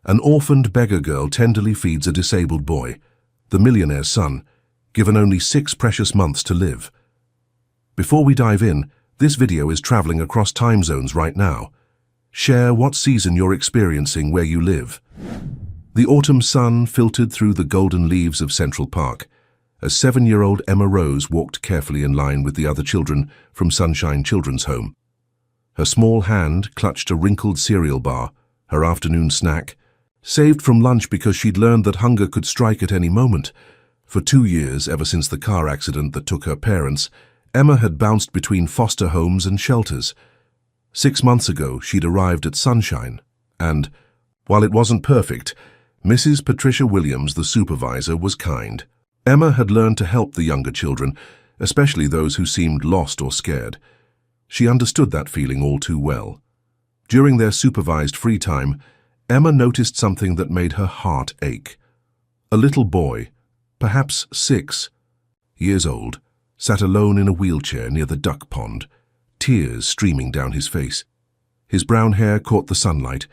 An orphaned beggar girl tenderly feeds a disabled boy, the millionaire's son, given only 6 precious months to live. Before we dive in, this video is traveling across time zones right now. Share what season you're experiencing where you live. The autumn sun filtered through the golden leaves of Central Park as 7-year-old Emma Rose walked carefully in line with the other children from Sunshine Children's Home. Her small hand clutched a wrinkled cereal bar, her afternoon snack, saved from lunch because she'd learned that hunger could strike at any moment. For 2 years, ever since the car accident that took her parents, Emma had bounced between foster homes and shelters. 6 months ago, she'd arrived at Sunshine, and, while it wasn't perfect, Mrs. Patricia Williams, the supervisor, was kind. Emma had learned to help the younger children, especially those who seemed lost or scared. She understood that feeling all too well. During their supervised free time, Emma noticed something that made her heart ache. A little boy, perhaps 6 years old, sat alone in a wheelchair near the duck pond, tears streaming down his face. His brown hair caught the sunlight,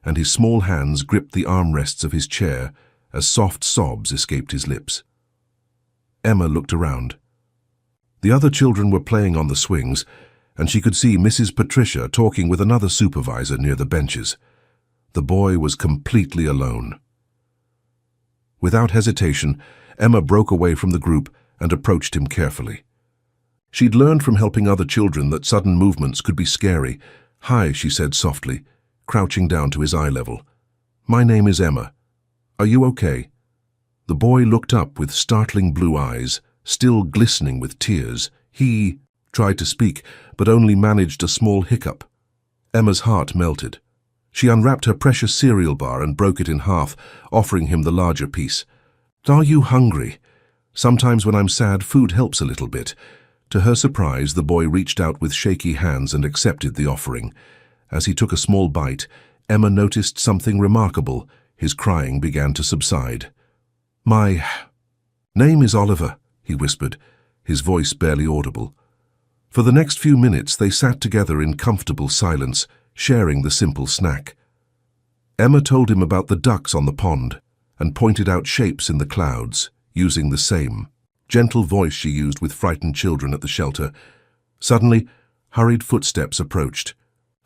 and his small hands gripped the armrests of his chair as soft sobs escaped his lips. Emma looked around. The other children were playing on the swings, and she could see Mrs. Patricia talking with another supervisor near the benches. The boy was completely alone. Without hesitation, Emma broke away from the group and approached him carefully. She'd learned from helping other children that sudden movements could be scary. "Hi," she said softly, crouching down to his eye level. "My name is Emma. Are you okay?" The boy looked up with startling blue eyes, still glistening with tears. He tried to speak, but only managed a small hiccup. Emma's heart melted. She unwrapped her precious cereal bar and broke it in half, offering him the larger piece. "Are you hungry? Sometimes when I'm sad, food helps a little bit." To her surprise, the boy reached out with shaky hands and accepted the offering. As he took a small bite, Emma noticed something remarkable. His crying began to subside. "My name is Oliver," he whispered, his voice barely audible. For the next few minutes, they sat together in comfortable silence, sharing the simple snack. Emma told him about the ducks on the pond and pointed out shapes in the clouds, using the same gentle voice she used with frightened children at the shelter. Suddenly, hurried footsteps approached.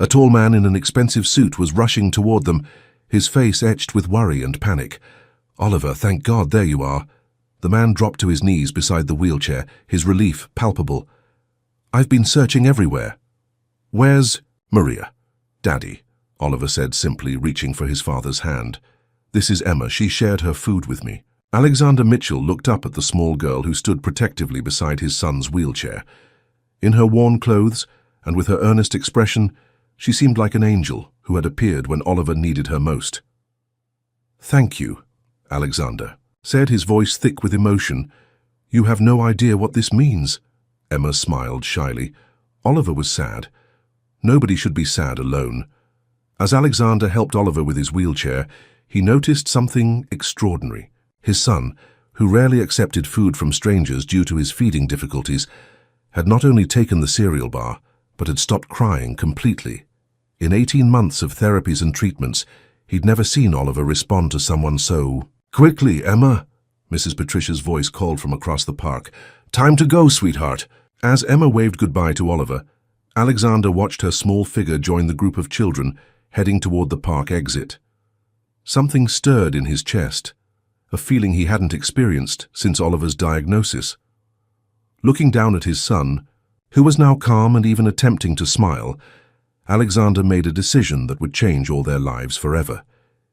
A tall man in an expensive suit was rushing toward them, his face etched with worry and panic. "Oliver, thank God, there you are." The man dropped to his knees beside the wheelchair, his relief palpable. "I've been searching everywhere." "Where's Maria?" "Daddy," Oliver said simply, reaching for his father's hand. "This is Emma. She shared her food with me." Alexander Mitchell looked up at the small girl who stood protectively beside his son's wheelchair. In her worn clothes and with her earnest expression, she seemed like an angel who had appeared when Oliver needed her most. "Thank you," Alexander said, his voice thick with emotion. "You have no idea what this means." Emma smiled shyly. Oliver was sad. Nobody should be sad alone. As Alexander helped Oliver with his wheelchair, he noticed something extraordinary. His son, who rarely accepted food from strangers due to his feeding difficulties, had not only taken the cereal bar, but had stopped crying completely. In 18 months of therapies and treatments, he'd never seen Oliver respond to someone so... "Quickly, Emma," Mrs. Patricia's voice called from across the park. "Time to go, sweetheart." As Emma waved goodbye to Oliver, Alexander watched her small figure join the group of children heading toward the park exit. Something stirred in his chest, a feeling he hadn't experienced since Oliver's diagnosis. Looking down at his son, who was now calm and even attempting to smile, Alexander made a decision that would change all their lives forever.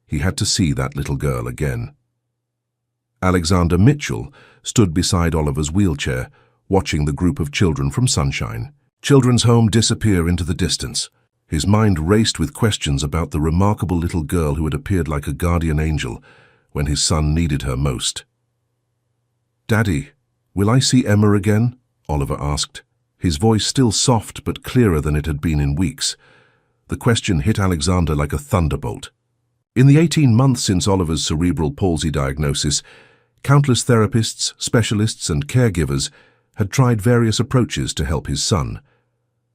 He had to see that little girl again. Alexander Mitchell stood beside Oliver's wheelchair, watching the group of children from Sunshine Children's Home disappear into the distance. His mind raced with questions about the remarkable little girl who had appeared like a guardian angel when his son needed her most. "Daddy, will I see Emma again?" Oliver asked, his voice still soft but clearer than it had been in weeks. The question hit Alexander like a thunderbolt. In the 18 months since Oliver's cerebral palsy diagnosis, countless therapists, specialists, and caregivers had tried various approaches to help his son.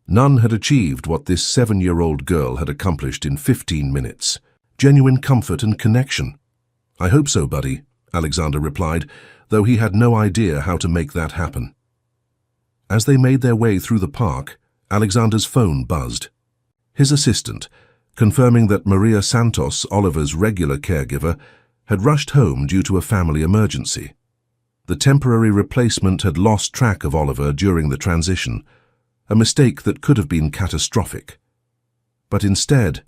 None had achieved what this 7-year-old girl had accomplished in 15 minutes. genuine comfort and connection. "I hope so, buddy," Alexander replied, though he had no idea how to make that happen. As they made their way through the park, Alexander's phone buzzed. His assistant, confirming that Maria Santos, Oliver's regular caregiver, had rushed home due to a family emergency. The temporary replacement had lost track of Oliver during the transition, a mistake that could have been catastrophic. But instead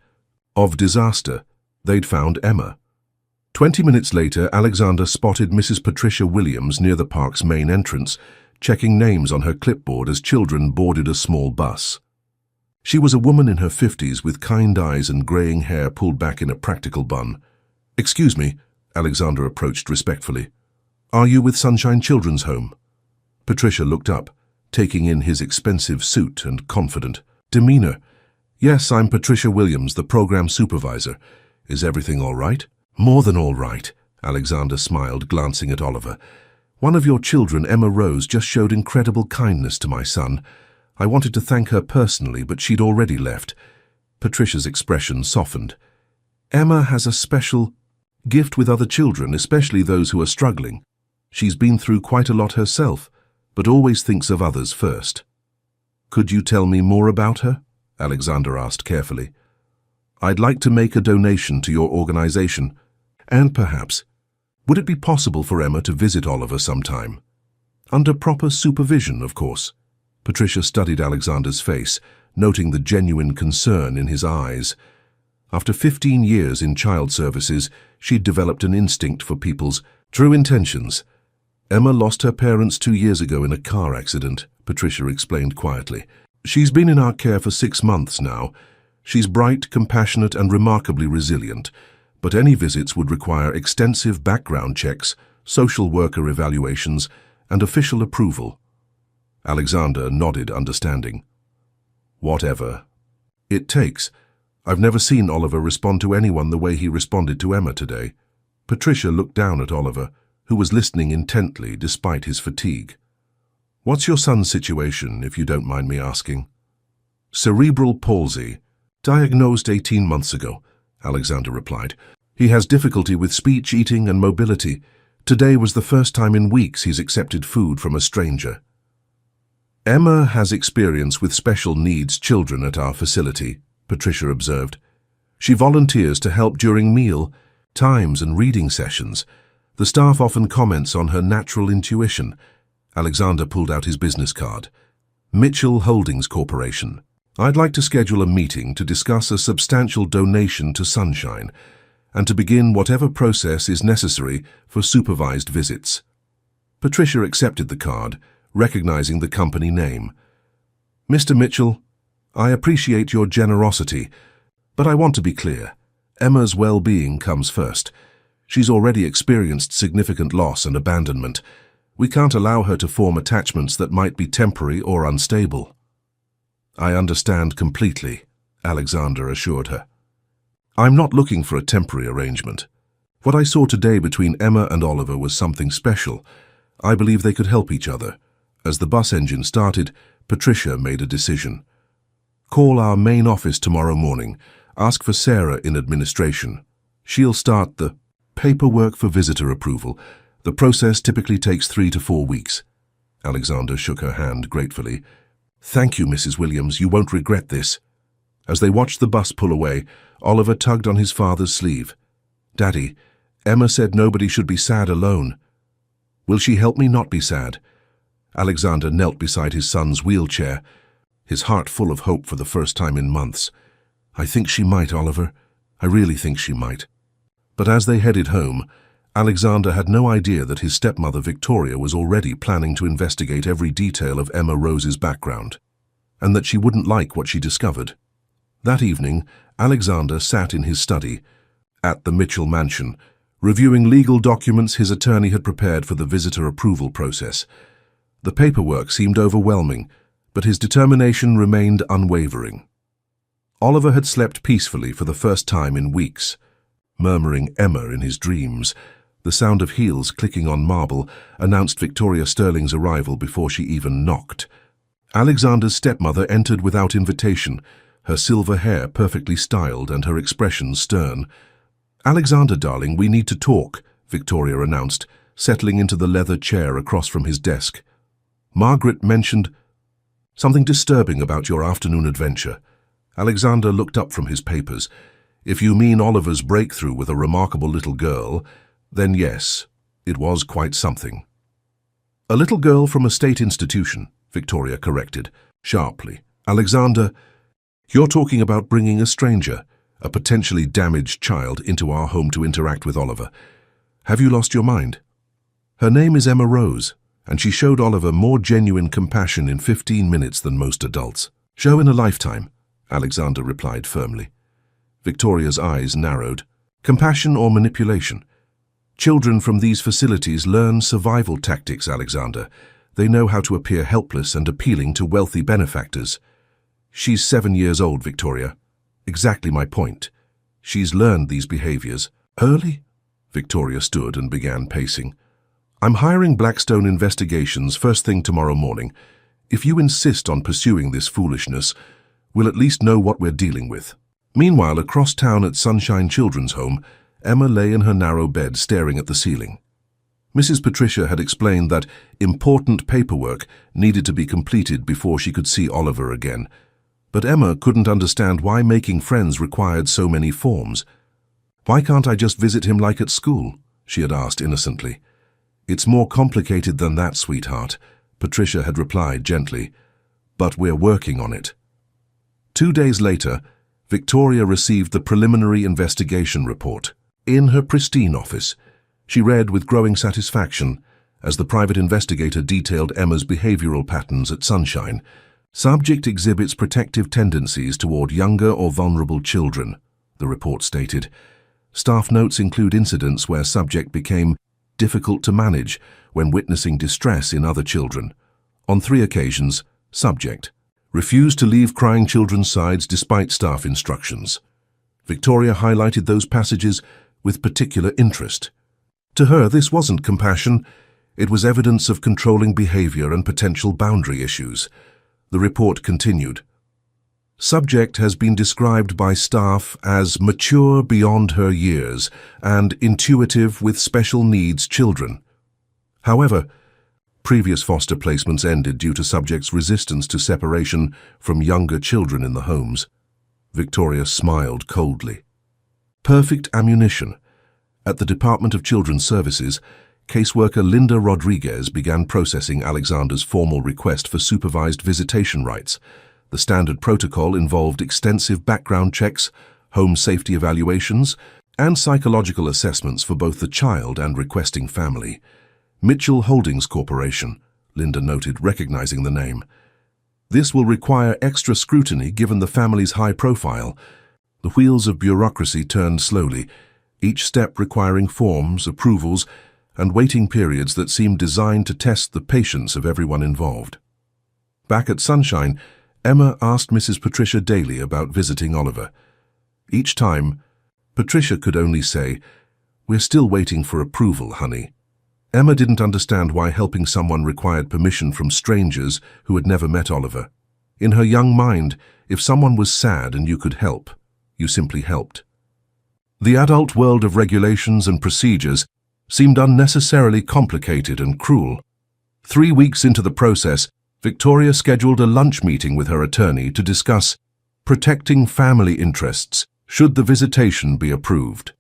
of disaster, they'd found Emma. 20 minutes later, Alexander spotted Mrs. Patricia Williams near the park's main entrance, checking names on her clipboard as children boarded a small bus. She was a woman in her 50s with kind eyes and graying hair pulled back in a practical bun. "Excuse me," Alexander approached respectfully. "Are you with Sunshine Children's Home?" Patricia looked up, taking in his expensive suit and confident demeanor. "Yes, I'm Patricia Williams, the program supervisor. Is everything all right?" "More than all right," Alexander smiled, glancing at Oliver. "One of your children, Emma Rose, just showed incredible kindness to my son. I wanted to thank her personally, but she'd already left." Patricia's expression softened. "Emma has a special gift with other children, especially those who are struggling. She's been through quite a lot herself, but always thinks of others first." "Could you tell me more about her?" Alexander asked carefully. "I'd like to make a donation to your organization, and perhaps, would it be possible for Emma to visit Oliver sometime? Under proper supervision, of course." Patricia studied Alexander's face, noting the genuine concern in his eyes. After 15 years in child services, she'd developed an instinct for people's true intentions. "Emma lost her parents 2 years ago in a car accident," Patricia explained quietly. "She's been in our care for 6 months now. She's bright, compassionate, and remarkably resilient, but any visits would require extensive background checks, social worker evaluations, and official approval." Alexander nodded, understanding. "Whatever it takes. I've never seen Oliver respond to anyone the way he responded to Emma today." Patricia looked down at Oliver, who was listening intently despite his fatigue. "What's your son's situation, if you don't mind me asking?" "Cerebral palsy, diagnosed 18 months ago," Alexander replied. "He has difficulty with speech, eating, and mobility. Today was the first time in weeks he's accepted food from a stranger." "Emma has experience with special needs children at our facility," Patricia observed. "She volunteers to help during meal times and reading sessions. The staff often comments on her natural intuition." Alexander pulled out his business card. "Mitchell Holdings Corporation. I'd like to schedule a meeting to discuss a substantial donation to Sunshine and to begin whatever process is necessary for supervised visits." Patricia accepted the card, recognizing the company name. "Mr. Mitchell, I appreciate your generosity, but I want to be clear. Emma's well-being comes first. She's already experienced significant loss and abandonment. We can't allow her to form attachments that might be temporary or unstable." "I understand completely," Alexander assured her. "I'm not looking for a temporary arrangement. What I saw today between Emma and Oliver was something special. I believe they could help each other." As the bus engine started, Patricia made a decision. "Call our main office tomorrow morning. Ask for Sarah in administration. She'll start the paperwork for visitor approval. The process typically takes 3 to 4 weeks." Alexander shook her hand gratefully. "Thank you, Mrs. Williams. You won't regret this." As they watched the bus pull away, Oliver tugged on his father's sleeve. "Daddy, Emma said nobody should be sad alone. Will she help me not be sad?" Alexander knelt beside his son's wheelchair, his heart full of hope for the first time in months. "I think she might, Oliver. I really think she might." But as they headed home, Alexander had no idea that his stepmother Victoria was already planning to investigate every detail of Emma Rose's background, and that she wouldn't like what she discovered. That evening, Alexander sat in his study at the Mitchell mansion, reviewing legal documents his attorney had prepared for the visitor approval process. The paperwork seemed overwhelming, but his determination remained unwavering. Oliver had slept peacefully for the first time in weeks, murmuring Emma in his dreams. The sound of heels clicking on marble announced Victoria Sterling's arrival before she even knocked. Alexander's stepmother entered without invitation, her silver hair perfectly styled and her expression stern. "Alexander, darling, we need to talk," Victoria announced, settling into the leather chair across from his desk. "Margaret mentioned something disturbing about your afternoon adventure." Alexander looked up from his papers. "If you mean Oliver's breakthrough with a remarkable little girl, then yes, it was quite something." "A little girl from a state institution," Victoria corrected, sharply. "Alexander, you're talking about bringing a stranger, a potentially damaged child, into our home to interact with Oliver. Have you lost your mind? Her name is Emma Rose, and she showed Oliver more genuine compassion in 15 minutes than most adults." "Show in a lifetime," Alexander replied firmly. Victoria's eyes narrowed. "Compassion or manipulation? Children from these facilities learn survival tactics, Alexander. They know how to appear helpless and appealing to wealthy benefactors." "She's 7 years old, Victoria. Exactly my point. She's learned these behaviors early." Victoria stood and began pacing. "I'm hiring Blackstone Investigations first thing tomorrow morning. If you insist on pursuing this foolishness, we'll at least know what we're dealing with." Meanwhile, across town at Sunshine Children's Home, Emma lay in her narrow bed staring at the ceiling. Mrs. Patricia had explained that important paperwork needed to be completed before she could see Oliver again. But Emma couldn't understand why making friends required so many forms. "Why can't I just visit him like at school?" she had asked innocently. "It's more complicated than that, sweetheart," Patricia had replied gently. "But we're working on it." 2 days later, Victoria received the preliminary investigation report. In her pristine office, she read with growing satisfaction as the private investigator detailed Emma's behavioral patterns at Sunshine. "Subject exhibits protective tendencies toward younger or vulnerable children," the report stated. Staff notes include incidents where subject became difficult to manage when witnessing distress in other children. On 3 occasions, subject refused to leave crying children's sides despite staff instructions. Victoria highlighted those passages with particular interest. To her, this wasn't compassion. It was evidence of controlling behavior and potential boundary issues. The report continued. "Subject has been described by staff as mature beyond her years and intuitive with special needs children. However, previous foster placements ended due to subject's resistance to separation from younger children in the homes." Victoria smiled coldly. Perfect ammunition. At the Department of Children's Services, caseworker Linda Rodriguez began processing Alexander's formal request for supervised visitation rights. The standard protocol involved extensive background checks, home safety evaluations, and psychological assessments for both the child and requesting family. "Mitchell Holdings Corporation," Linda noted, recognizing the name. "This will require extra scrutiny given the family's high profile." The wheels of bureaucracy turned slowly, each step requiring forms, approvals, and waiting periods that seemed designed to test the patience of everyone involved. Back at Sunshine, Emma asked Mrs. Patricia Daly about visiting Oliver. Each time, Patricia could only say, "We're still waiting for approval, honey." Emma didn't understand why helping someone required permission from strangers who had never met Oliver. In her young mind, if someone was sad and you could help, you simply helped. The adult world of regulations and procedures seemed unnecessarily complicated and cruel. 3 weeks into the process, Victoria scheduled a lunch meeting with her attorney to discuss protecting family interests should the visitation be approved.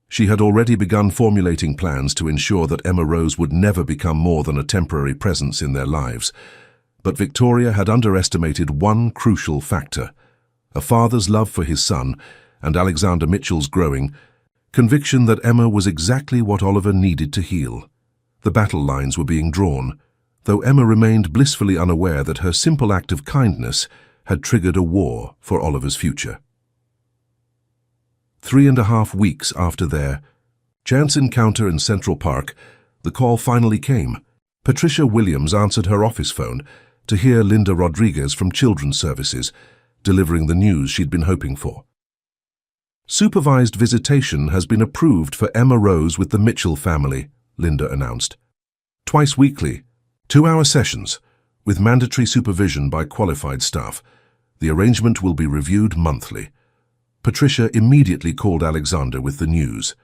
She had already begun formulating plans to ensure that Emma Rose would never become more than a temporary presence in their lives. But Victoria had underestimated one crucial factor: a father's love for his son and Alexander Mitchell's growing conviction that Emma was exactly what Oliver needed to heal. The battle lines were being drawn, though Emma remained blissfully unaware that her simple act of kindness had triggered a war for Oliver's future. 3.5 weeks after their chance encounter in Central Park, the call finally came. Patricia Williams answered her office phone to hear Linda Rodriguez from Children's Services, delivering the news she'd been hoping for. "Supervised visitation has been approved for Emma Rose with the Mitchell family," Linda announced. "Twice weekly, 2-hour sessions, with mandatory supervision by qualified staff. The arrangement will be reviewed monthly." Patricia immediately called Alexander with the news.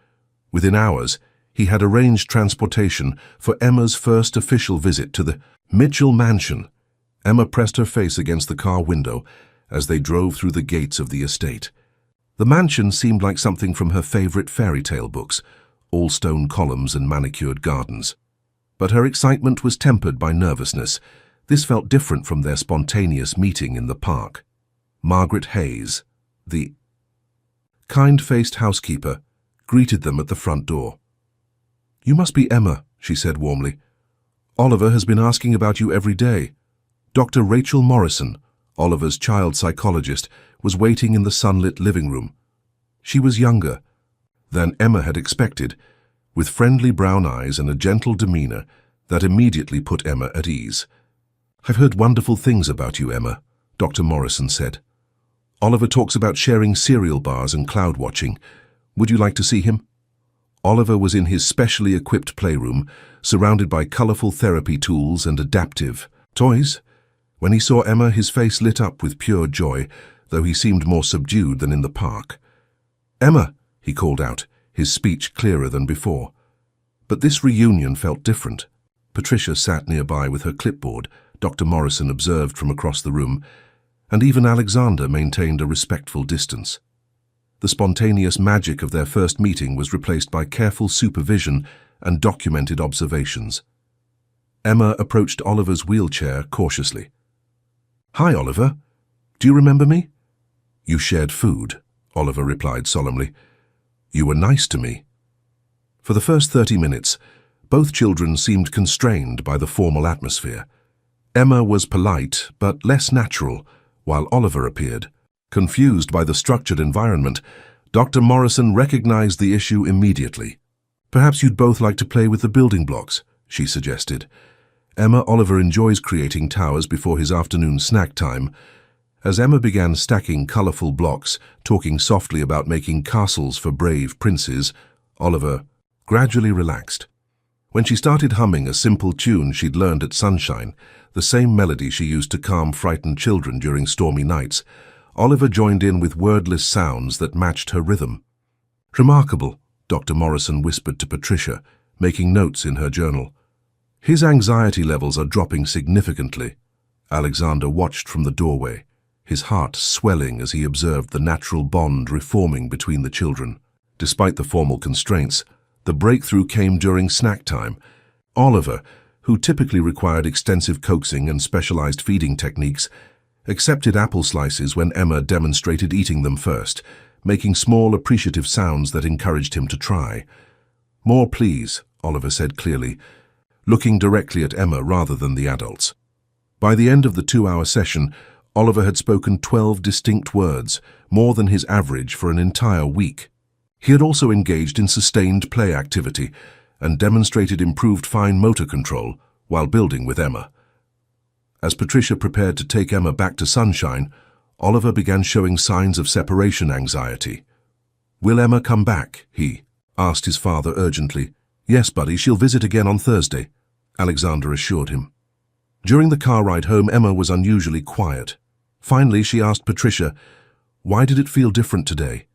Within hours, he had arranged transportation for Emma's first official visit to the Mitchell mansion. Emma pressed her face against the car window as they drove through the gates of the estate. The mansion seemed like something from her favorite fairy tale books, all stone columns and manicured gardens. But her excitement was tempered by nervousness. This felt different from their spontaneous meeting in the park. Margaret Hayes, the kind-faced housekeeper, greeted them at the front door. "You must be Emma," she said warmly. "Oliver has been asking about you every day." Dr. Rachel Morrison, Oliver's child psychologist, was waiting in the sunlit living room. She was younger than Emma had expected, with friendly brown eyes and a gentle demeanor that immediately put Emma at ease. "I've heard wonderful things about you, Emma," Dr. Morrison said. "Oliver talks about sharing cereal bars and cloud watching. Would you like to see him?" Oliver was in his specially equipped playroom, surrounded by colorful therapy tools and adaptive toys. When he saw Emma, his face lit up with pure joy, though he seemed more subdued than in the park. "Emma," he called out, his speech clearer than before. But this reunion felt different. Patricia sat nearby with her clipboard, Dr. Morrison observed from across the room, and even Alexander maintained a respectful distance. The spontaneous magic of their first meeting was replaced by careful supervision and documented observations. Emma approached Oliver's wheelchair cautiously. "Hi, Oliver. Do you remember me?" "You shared food," Oliver replied solemnly. "You were nice to me." For the first 30 minutes, both children seemed constrained by the formal atmosphere. Emma was polite but less natural, while Oliver appeared confused by the structured environment. Dr. Morrison recognized the issue immediately. "Perhaps you'd both like to play with the building blocks," she suggested. Oliver enjoys creating towers before his afternoon snack time. As Emma began stacking colorful blocks, talking softly about making castles for brave princes, Oliver gradually relaxed. When she started humming a simple tune she'd learned at Sunshine, the same melody she used to calm frightened children during stormy nights, Oliver joined in with wordless sounds that matched her rhythm. "Remarkable," Dr. Morrison whispered to Patricia, making notes in her journal. "His anxiety levels are dropping significantly." Alexander watched from the doorway, his heart swelling as he observed the natural bond reforming between the children. Despite the formal constraints, the breakthrough came during snack time. Oliver, who typically required extensive coaxing and specialized feeding techniques, accepted apple slices when Emma demonstrated eating them first, making small appreciative sounds that encouraged him to try. "More, please," Oliver said clearly, looking directly at Emma rather than the adults. By the end of the 2-hour session, Oliver had spoken 12 distinct words, more than his average for an entire week. He had also engaged in sustained play activity and demonstrated improved fine motor control while building with Emma. As Patricia prepared to take Emma back to Sunshine, Oliver began showing signs of separation anxiety. "Will Emma come back?" he asked his father urgently. "Yes, buddy, she'll visit again on Thursday," Alexander assured him. During the car ride home, Emma was unusually quiet. Finally, she asked Patricia, "Why did it feel different today?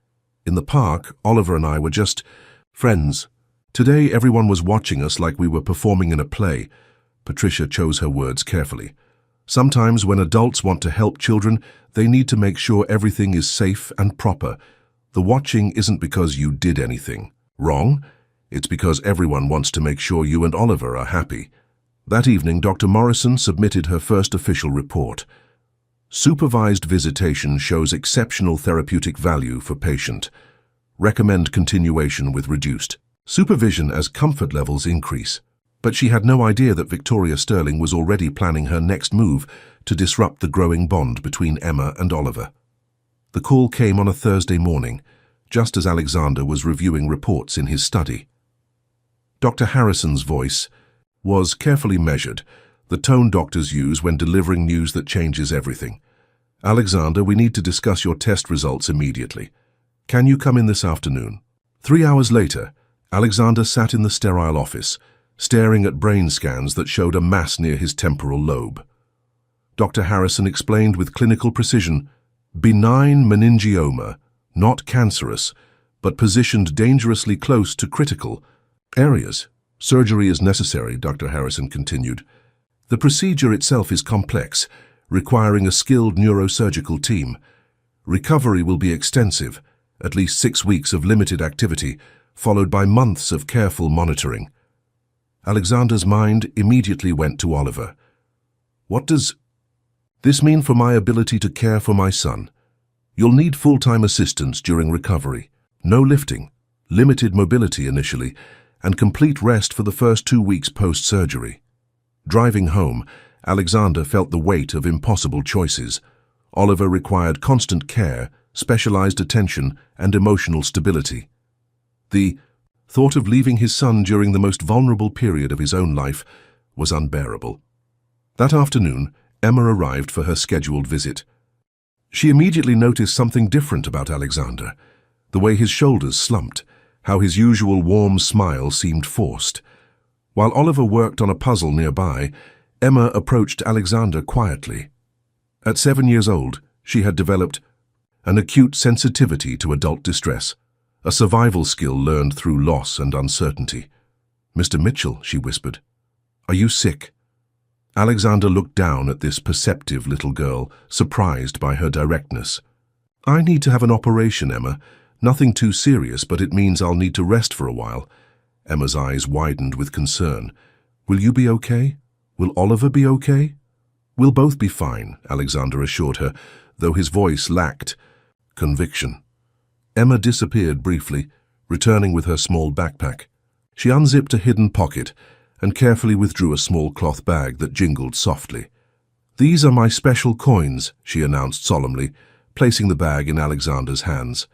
In the park, Oliver and I were just friends. Today, everyone was watching us like we were performing in a play." Patricia chose her words carefully. "Sometimes when adults want to help children, they need to make sure everything is safe and proper. The watching isn't because you did anything wrong. It's because everyone wants to make sure you and Oliver are happy." That evening, Dr. Morrison submitted her first official report. "Supervised visitation shows exceptional therapeutic value for patient. Recommend continuation with reduced supervision as comfort levels increase." But she had no idea that Victoria Sterling was already planning her next move to disrupt the growing bond between Emma and Oliver. The call came on a Thursday morning, just as Alexander was reviewing reports in his study. Dr. Harrison's voice was carefully measured, the tone doctors use when delivering news that changes everything. "Alexander, we need to discuss your test results immediately. Can you come in this afternoon?" 3 hours later, Alexander sat in the sterile office, staring at brain scans that showed a mass near his temporal lobe. Dr. Harrison explained with clinical precision, "Benign meningioma, not cancerous, but positioned dangerously close to critical areas. Surgery is necessary, Dr. Harrison continued. The procedure itself is complex, requiring a skilled neurosurgical team. Recovery will be extensive, at least 6 weeks of limited activity, followed by months of careful monitoring. Alexander's mind immediately went to Oliver. What does this mean for my ability to care for my son? You'll need full-time assistance during recovery. No lifting, limited mobility initially, and complete rest for the first 2 weeks post-surgery. Driving home, Alexander felt the weight of impossible choices. Oliver required constant care, specialized attention, and emotional stability. The thought of leaving his son during the most vulnerable period of his own life was unbearable. That afternoon, Emma arrived for her scheduled visit. She immediately noticed something different about Alexander. The way his shoulders slumped, how his usual warm smile seemed forced. While Oliver worked on a puzzle nearby, Emma approached Alexander quietly. At 7 years old, she had developed an acute sensitivity to adult distress, a survival skill learned through loss and uncertainty. "Mr. Mitchell," she whispered, "are you sick?" Alexander looked down at this perceptive little girl, surprised by her directness. "I need to have an operation, Emma. Nothing too serious, but it means I'll need to rest for a while." Emma's eyes widened with concern. "Will you be okay? Will Oliver be okay?" "We'll both be fine," Alexander assured her, though his voice lacked conviction. Emma disappeared briefly, returning with her small backpack. She unzipped a hidden pocket and carefully withdrew a small cloth bag that jingled softly. "These are my special coins," she announced solemnly, placing the bag in Alexander's hands.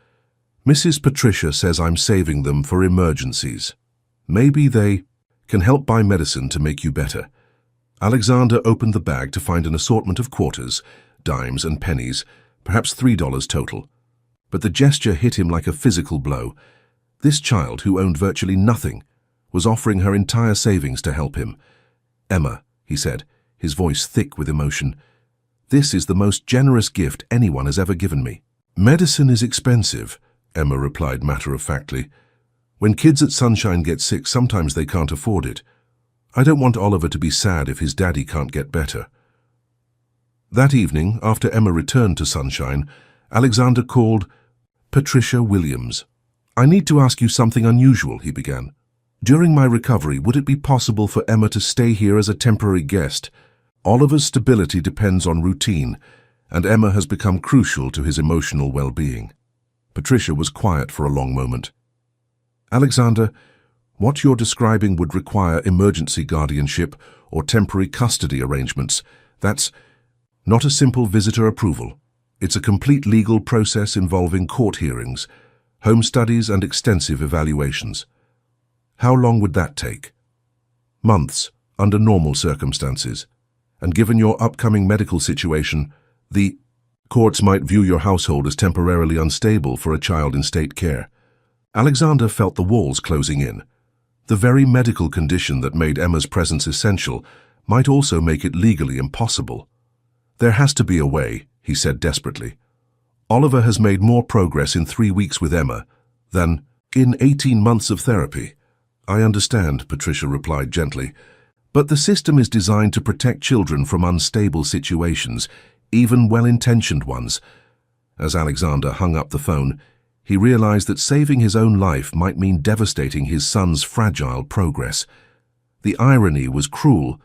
"Mrs. Patricia says I'm saving them for emergencies. Maybe they can help buy medicine to make you better." Alexander opened the bag to find an assortment of quarters, dimes and pennies, perhaps $3 total. But the gesture hit him like a physical blow. This child, who owned virtually nothing, was offering her entire savings to help him. "Emma," he said, his voice thick with emotion, "this is the most generous gift anyone has ever given me." "Medicine is expensive," Emma replied matter-of-factly. "When kids at Sunshine get sick, sometimes they can't afford it. I don't want Oliver to be sad if his daddy can't get better." That evening, after Emma returned to Sunshine, Alexander called Patricia Williams. "I need to ask you something unusual," he began. "During my recovery, would it be possible for Emma to stay here as a temporary guest? Oliver's stability depends on routine, and Emma has become crucial to his emotional well-being." Patricia was quiet for a long moment. "Alexander, what you're describing would require emergency guardianship or temporary custody arrangements. That's not a simple visitor approval. It's a complete legal process involving court hearings, home studies, and extensive evaluations." "How long would that take?" "Months, under normal circumstances. And given your upcoming medical situation, the courts might view your household as temporarily unstable for a child in state care." Alexander felt the walls closing in. The very medical condition that made Emma's presence essential might also make it legally impossible. "There has to be a way," he said desperately. "Oliver has made more progress in 3 weeks with Emma than in 18 months of therapy." "I understand," Patricia replied gently, "but the system is designed to protect children from unstable situations, even well-intentioned ones." As Alexander hung up the phone, he realized that saving his own life might mean devastating his son's fragile progress. The irony was cruel.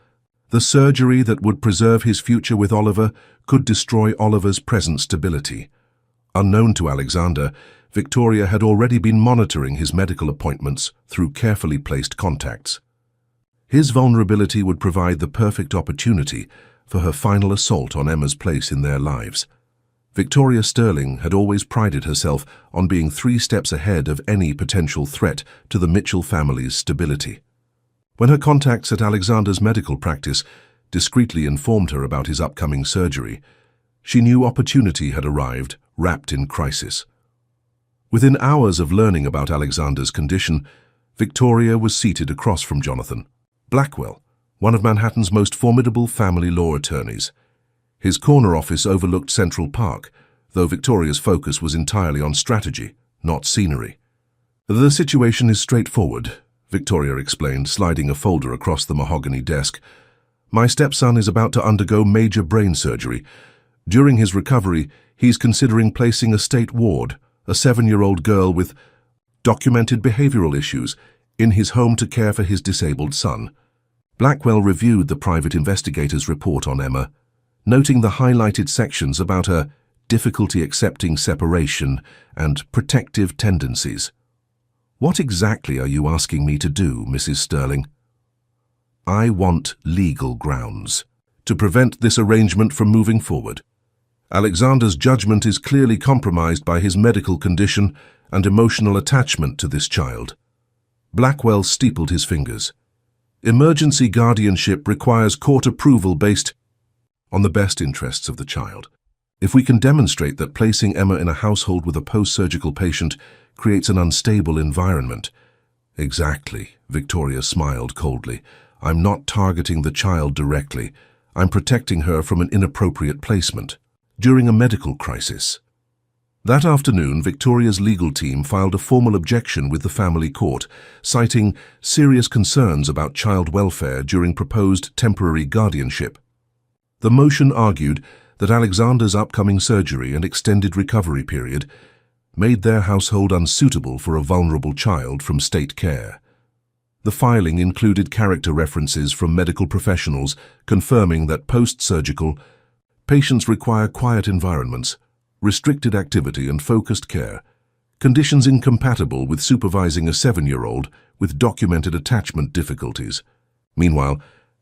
The surgery that would preserve his future with Oliver could destroy Oliver's present stability. Unknown to Alexander, Victoria had already been monitoring his medical appointments through carefully placed contacts. His vulnerability would provide the perfect opportunity for her final assault on Emma's place in their lives. Victoria Sterling had always prided herself on being 3 steps ahead of any potential threat to the Mitchell family's stability. When her contacts at Alexander's medical practice discreetly informed her about his upcoming surgery, she knew opportunity had arrived, wrapped in crisis. Within hours of learning about Alexander's condition, Victoria was seated across from Jonathan Blackwell, one of Manhattan's most formidable family law attorneys. His corner office overlooked Central Park, though Victoria's focus was entirely on strategy, not scenery. "The situation is straightforward," Victoria explained, sliding a folder across the mahogany desk. "My stepson is about to undergo major brain surgery. During his recovery, he's considering placing a state ward, a 7-year-old girl with documented behavioral issues, in his home to care for his disabled son." Blackwell reviewed the private investigator's report on Emma, noting the highlighted sections about her difficulty accepting separation and protective tendencies. "What exactly are you asking me to do, Mrs. Sterling?" "I want legal grounds to prevent this arrangement from moving forward. Alexander's judgment is clearly compromised by his medical condition and emotional attachment to this child." Blackwell steepled his fingers. "Emergency guardianship requires court approval based on the best interests of the child. If we can demonstrate that placing Emma in a household with a post-surgical patient creates an unstable environment—" "Exactly," Victoria smiled coldly. "I'm not targeting the child directly. I'm protecting her from an inappropriate placement during a medical crisis." That afternoon, Victoria's legal team filed a formal objection with the family court, citing serious concerns about child welfare during proposed temporary guardianship. The motion argued that Alexander's upcoming surgery and extended recovery period made their household unsuitable for a vulnerable child from state care. The filing included character references from medical professionals confirming that post-surgical patients require quiet environments, restricted activity and focused care, conditions incompatible with supervising a 7-year-old with documented attachment difficulties. Meanwhile,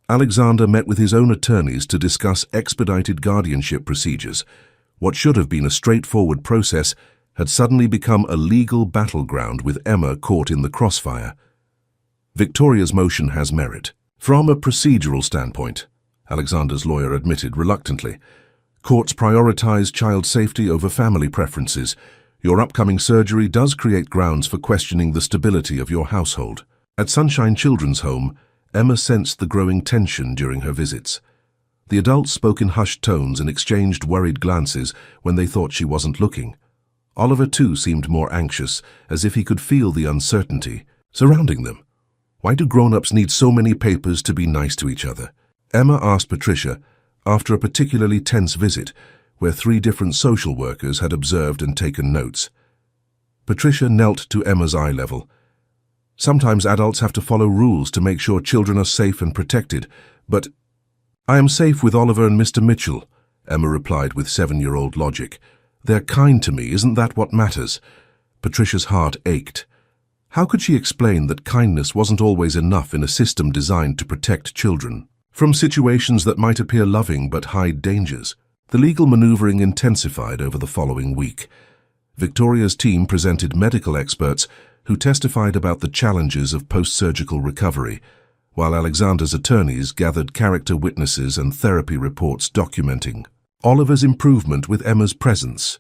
Alexander met with his own attorneys to discuss expedited guardianship procedures. What should have been a straightforward process had suddenly become a legal battleground with Emma caught in the crossfire. Victoria's motion has merit. From a procedural standpoint, Alexander's lawyer admitted reluctantly, courts prioritize child safety over family preferences. Your upcoming surgery does create grounds for questioning the stability of your household. At Sunshine Children's Home, Emma sensed the growing tension during her visits. The adults spoke in hushed tones and exchanged worried glances when they thought she wasn't looking. Oliver, too, seemed more anxious, as if he could feel the uncertainty surrounding them. Why do grown-ups need so many papers to be nice to each other? Emma asked Patricia, after a particularly tense visit, where 3 different social workers had observed and taken notes. Patricia knelt to Emma's eye level. Sometimes adults have to follow rules to make sure children are safe and protected, but I am safe with Oliver and Mr. Mitchell, Emma replied with 7-year-old logic. They're kind to me, isn't that what matters? Patricia's heart ached. How could she explain that kindness wasn't always enough in a system designed to protect children from situations that might appear loving but hide dangers? The legal maneuvering intensified over the following week. Victoria's team presented medical experts who testified about the challenges of post-surgical recovery, while Alexander's attorneys gathered character witnesses and therapy reports documenting Oliver's improvement with Emma's presence.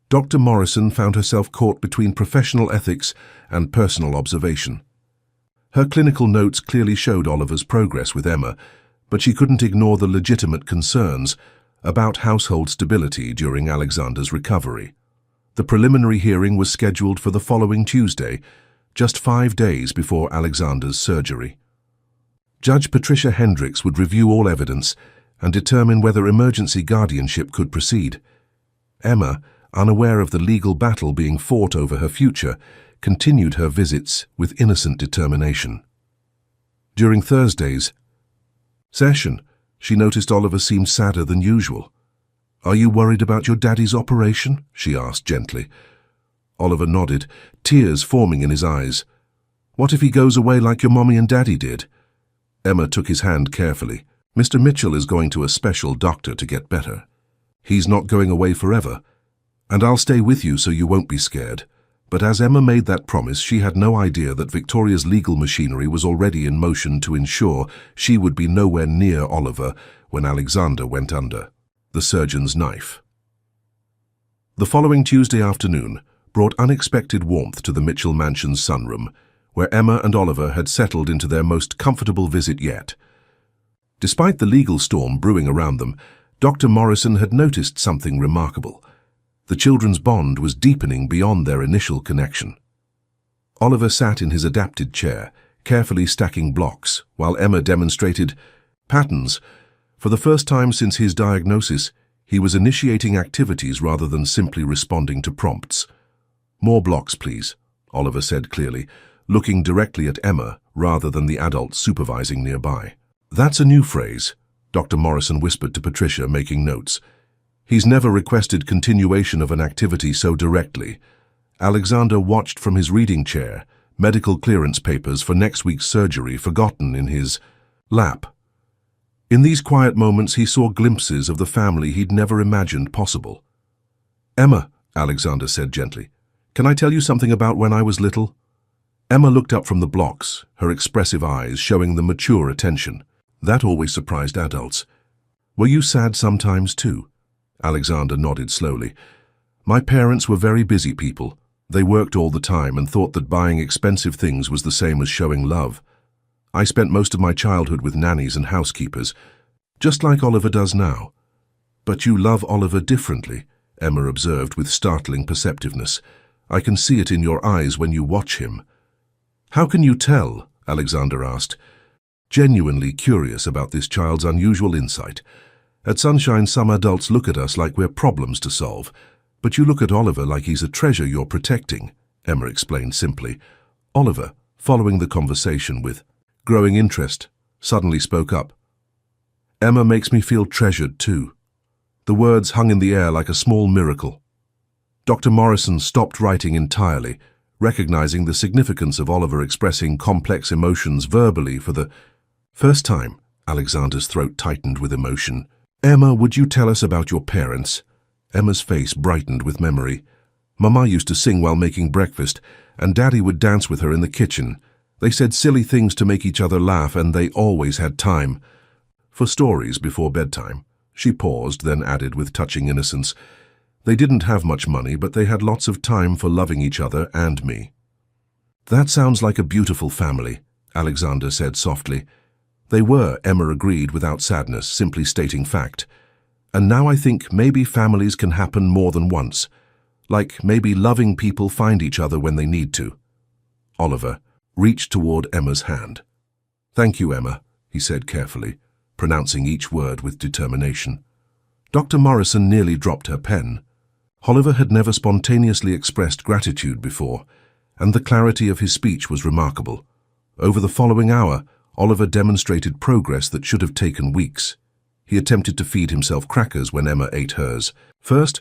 Dr. Morrison found herself caught between professional ethics and personal observation. Her clinical notes clearly showed Oliver's progress with Emma, but she couldn't ignore the legitimate concerns about household stability during Alexander's recovery. The preliminary hearing was scheduled for the following Tuesday, just 5 days before Alexander's surgery. Judge Patricia Hendricks would review all evidence and determine whether emergency guardianship could proceed. Emma, unaware of the legal battle being fought over her future, continued her visits with innocent determination. During Thursday's session, she noticed Oliver seemed sadder than usual. "Are you worried about your daddy's operation?" she asked gently. Oliver nodded, tears forming in his eyes. "What if he goes away like your mommy and daddy did?" Emma took his hand carefully. "Mr. Mitchell is going to a special doctor to get better. He's not going away forever, and I'll stay with you so you won't be scared." But as Emma made that promise, she had no idea that Victoria's legal machinery was already in motion to ensure she would be nowhere near Oliver when Alexander went under. The surgeon's knife. The following Tuesday afternoon brought unexpected warmth to the Mitchell mansion's sunroom, where Emma and Oliver had settled into their most comfortable visit yet. Despite the legal storm brewing around them, Dr. Morrison had noticed something remarkable. The children's bond was deepening beyond their initial connection. Oliver sat in his adapted chair, carefully stacking blocks, while Emma demonstrated patterns. For the first time since his diagnosis, he was initiating activities rather than simply responding to prompts. "More blocks, please," Oliver said clearly, looking directly at Emma rather than the adults supervising nearby. "That's a new phrase," Dr. Morrison whispered to Patricia, making notes. "He's never requested continuation of an activity so directly." Alexander watched from his reading chair, medical clearance papers for next week's surgery forgotten in his lap. In these quiet moments he saw glimpses of the family he'd never imagined possible. "Emma," Alexander said gently, "can I tell you something about when I was little?" Emma looked up from the blocks, her expressive eyes showing the mature attention. That always surprised adults. "Were you sad sometimes too?" Alexander nodded slowly. "My parents were very busy people. They worked all the time and thought that buying expensive things was the same as showing love. I spent most of my childhood with nannies and housekeepers, just like Oliver does now." "But you love Oliver differently," Emma observed with startling perceptiveness. "I can see it in your eyes when you watch him." "How can you tell?" Alexander asked, genuinely curious about this child's unusual insight. "At Sunshine, some adults look at us like we're problems to solve, but you look at Oliver like he's a treasure you're protecting," Emma explained simply. Oliver, following the conversation with growing interest, suddenly spoke up. "Emma makes me feel treasured too." The words hung in the air like a small miracle. Dr. Morrison stopped writing entirely, recognizing the significance of Oliver expressing complex emotions verbally for the first time. Alexander's throat tightened with emotion. "Emma, would you tell us about your parents?" Emma's face brightened with memory. "Mama used to sing while making breakfast, and Daddy would dance with her in the kitchen. They said silly things to make each other laugh, and they always had time for stories before bedtime." She paused, then added with touching innocence, "They didn't have much money, but they had lots of time for loving each other and me." "That sounds like a beautiful family," Alexander said softly. "They were," Emma agreed without sadness, simply stating fact. "And now I think maybe families can happen more than once. Like maybe loving people find each other when they need to." Oliver reached toward Emma's hand. "Thank you, Emma," he said carefully, pronouncing each word with determination. Dr. Morrison nearly dropped her pen. Oliver had never spontaneously expressed gratitude before, and the clarity of his speech was remarkable. Over the following hour, Oliver demonstrated progress that should have taken weeks. He attempted to feed himself crackers when Emma ate hers. First,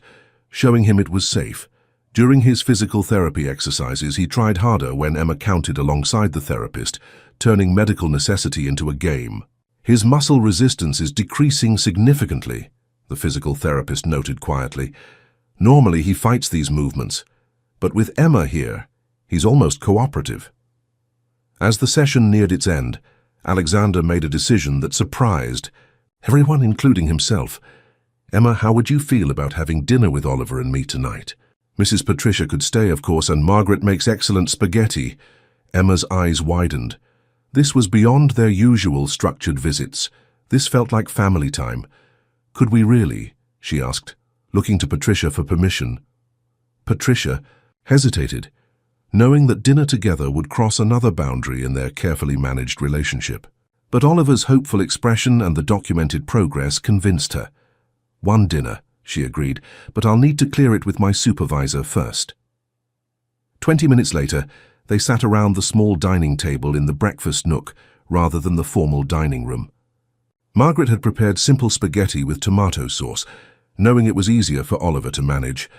showing him it was safe. During his physical therapy exercises, he tried harder when Emma counted alongside the therapist, turning medical necessity into a game. "His muscle resistance is decreasing significantly," the physical therapist noted quietly. "Normally he fights these movements, but with Emma here, he's almost cooperative." As the session neared its end, Alexander made a decision that surprised everyone, including himself. "Emma, how would you feel about having dinner with Oliver and me tonight? Mrs. Patricia could stay, of course, and Margaret makes excellent spaghetti." Emma's eyes widened. This was beyond their usual structured visits. This felt like family time. "Could we really?" she asked, looking to Patricia for permission. Patricia hesitated, knowing that dinner together would cross another boundary in their carefully managed relationship. But Oliver's hopeful expression and the documented progress convinced her. "One dinner," she agreed, "but I'll need to clear it with my supervisor first." 20 minutes later, they sat around the small dining table in the breakfast nook rather than the formal dining room. Margaret had prepared simple spaghetti with tomato sauce, knowing it was easier for Oliver to manage.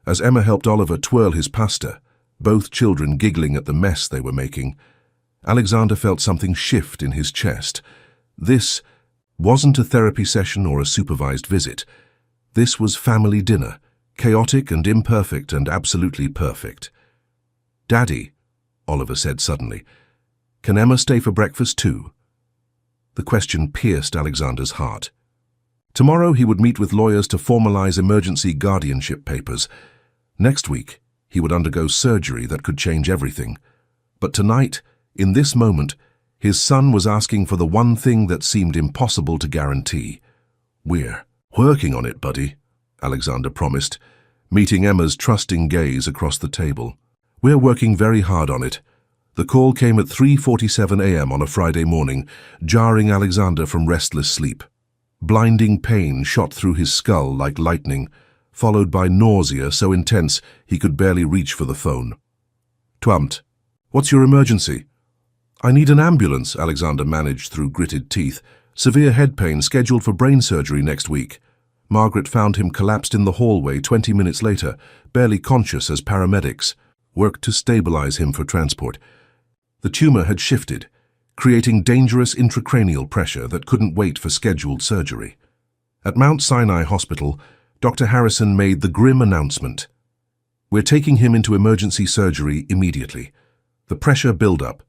As Emma helped Oliver twirl his pasta, both children giggling at the mess they were making, Alexander felt something shift in his chest. This wasn't a therapy session or a supervised visit. This was family dinner, chaotic and imperfect and absolutely perfect. "Daddy," Oliver said suddenly, "can Emma stay for breakfast too?" The question pierced Alexander's heart. Tomorrow he would meet with lawyers to formalize emergency guardianship papers. Next week, he would undergo surgery that could change everything. But tonight, in this moment, his son was asking for the one thing that seemed impossible to guarantee. "We're working on it, buddy," Alexander promised, meeting Emma's trusting gaze across the table. "We're working very hard on it." The call came at 3:47 a.m. on a Friday morning, jarring Alexander from restless sleep. Blinding pain shot through his skull like lightning, followed by nausea so intense he could barely reach for the phone. "Twamt, what's your emergency?" "I need an ambulance," Alexander managed through gritted teeth. "Severe head pain scheduled for brain surgery next week." Margaret found him collapsed in the hallway 20 minutes later, barely conscious as paramedics worked to stabilize him for transport. The tumor had shifted, creating dangerous intracranial pressure that couldn't wait for scheduled surgery. At Mount Sinai Hospital, Dr. Harrison made the grim announcement: "We're taking him into emergency surgery immediately. The pressure buildup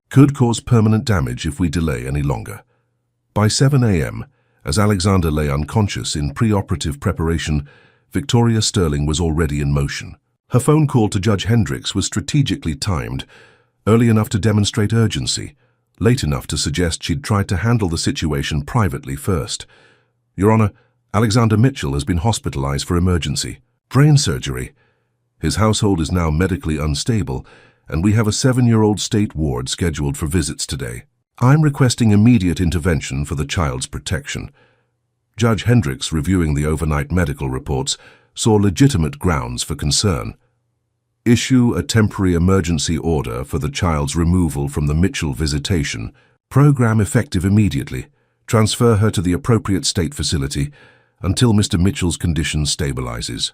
could cause permanent damage if we delay any longer." By 7 a.m., as Alexander lay unconscious in preoperative preparation, Victoria Sterling was already in motion. Her phone call to Judge Hendricks was strategically timed, early enough to demonstrate urgency, late enough to suggest she'd tried to handle the situation privately first. "Your Honor, Alexander Mitchell has been hospitalized for emergency brain surgery. His household is now medically unstable, and we have a 7-year-old state ward scheduled for visits today. I'm requesting immediate intervention for the child's protection." Judge Hendricks, reviewing the overnight medical reports, saw legitimate grounds for concern. "Issue a temporary emergency order for the child's removal from the Mitchell visitation. Program effective immediately. Transfer her to the appropriate state facility until Mr. Mitchell's condition stabilizes."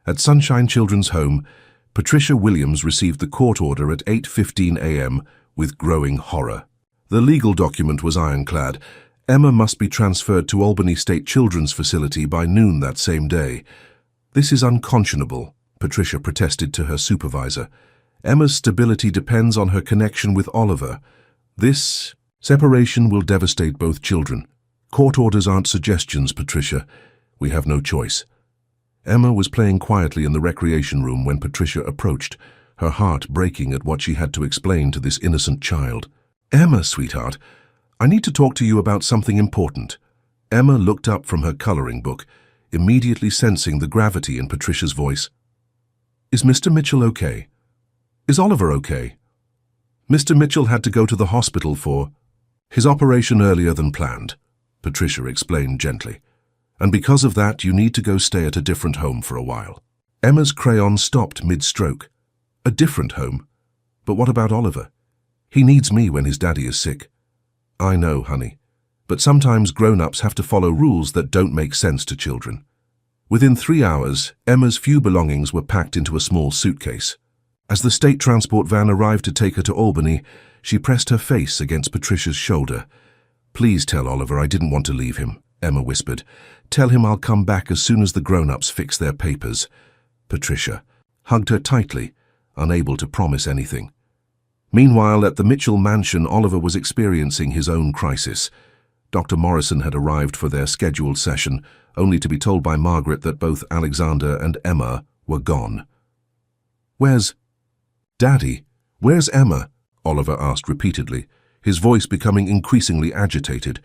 At Sunshine Children's Home, Patricia Williams received the court order at 8:15 a.m. with growing horror. The legal document was ironclad. Emma must be transferred to Albany State Children's Facility by noon that same day. "This is unconscionable," Patricia protested to her supervisor. "Emma's stability depends on her connection with Oliver. This separation will devastate both children. Court orders aren't suggestions, Patricia. We have no choice." Emma was playing quietly in the recreation room when Patricia approached, her heart breaking at what she had to explain to this innocent child. "Emma, sweetheart, I need to talk to you about something important." Emma looked up from her coloring book, immediately sensing the gravity in Patricia's voice. "Is Mr. Mitchell okay? Is Oliver okay?" "Mr. Mitchell had to go to the hospital for his operation earlier than planned," Patricia explained gently. "And because of that, you need to go stay at a different home for a while." Emma's crayon stopped mid-stroke. "A different home? But what about Oliver? He needs me when his daddy is sick." "I know, honey. But sometimes grown-ups have to follow rules that don't make sense to children." Within 3 hours, Emma's few belongings were packed into a small suitcase. As the state transport van arrived to take her to Albany, she pressed her face against Patricia's shoulder. "Please tell Oliver I didn't want to leave him," Emma whispered. "Tell him I'll come back as soon as the grown-ups fix their papers." Patricia hugged her tightly, unable to promise anything. Meanwhile, at the Mitchell mansion, Oliver was experiencing his own crisis. Dr. Morrison had arrived for their scheduled session, only to be told by Margaret that both Alexander and Emma were gone. "Where's Daddy? Where's Emma?" Oliver asked repeatedly, his voice becoming increasingly agitated.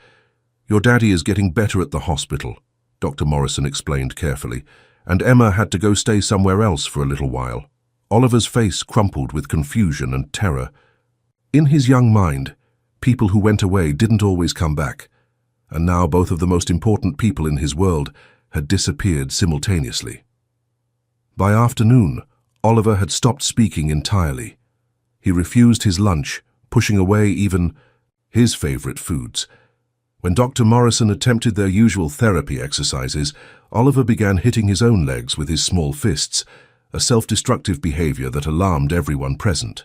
"Your daddy is getting better at the hospital," Dr. Morrison explained carefully, "and Emma had to go stay somewhere else for a little while." Oliver's face crumpled with confusion and terror. In his young mind, people who went away didn't always come back, and now both of the most important people in his world had disappeared simultaneously. By afternoon, Oliver had stopped speaking entirely. He refused his lunch, pushing away even his favorite foods. When Dr. Morrison attempted their usual therapy exercises, Oliver began hitting his own legs with his small fists, a self-destructive behavior that alarmed everyone present.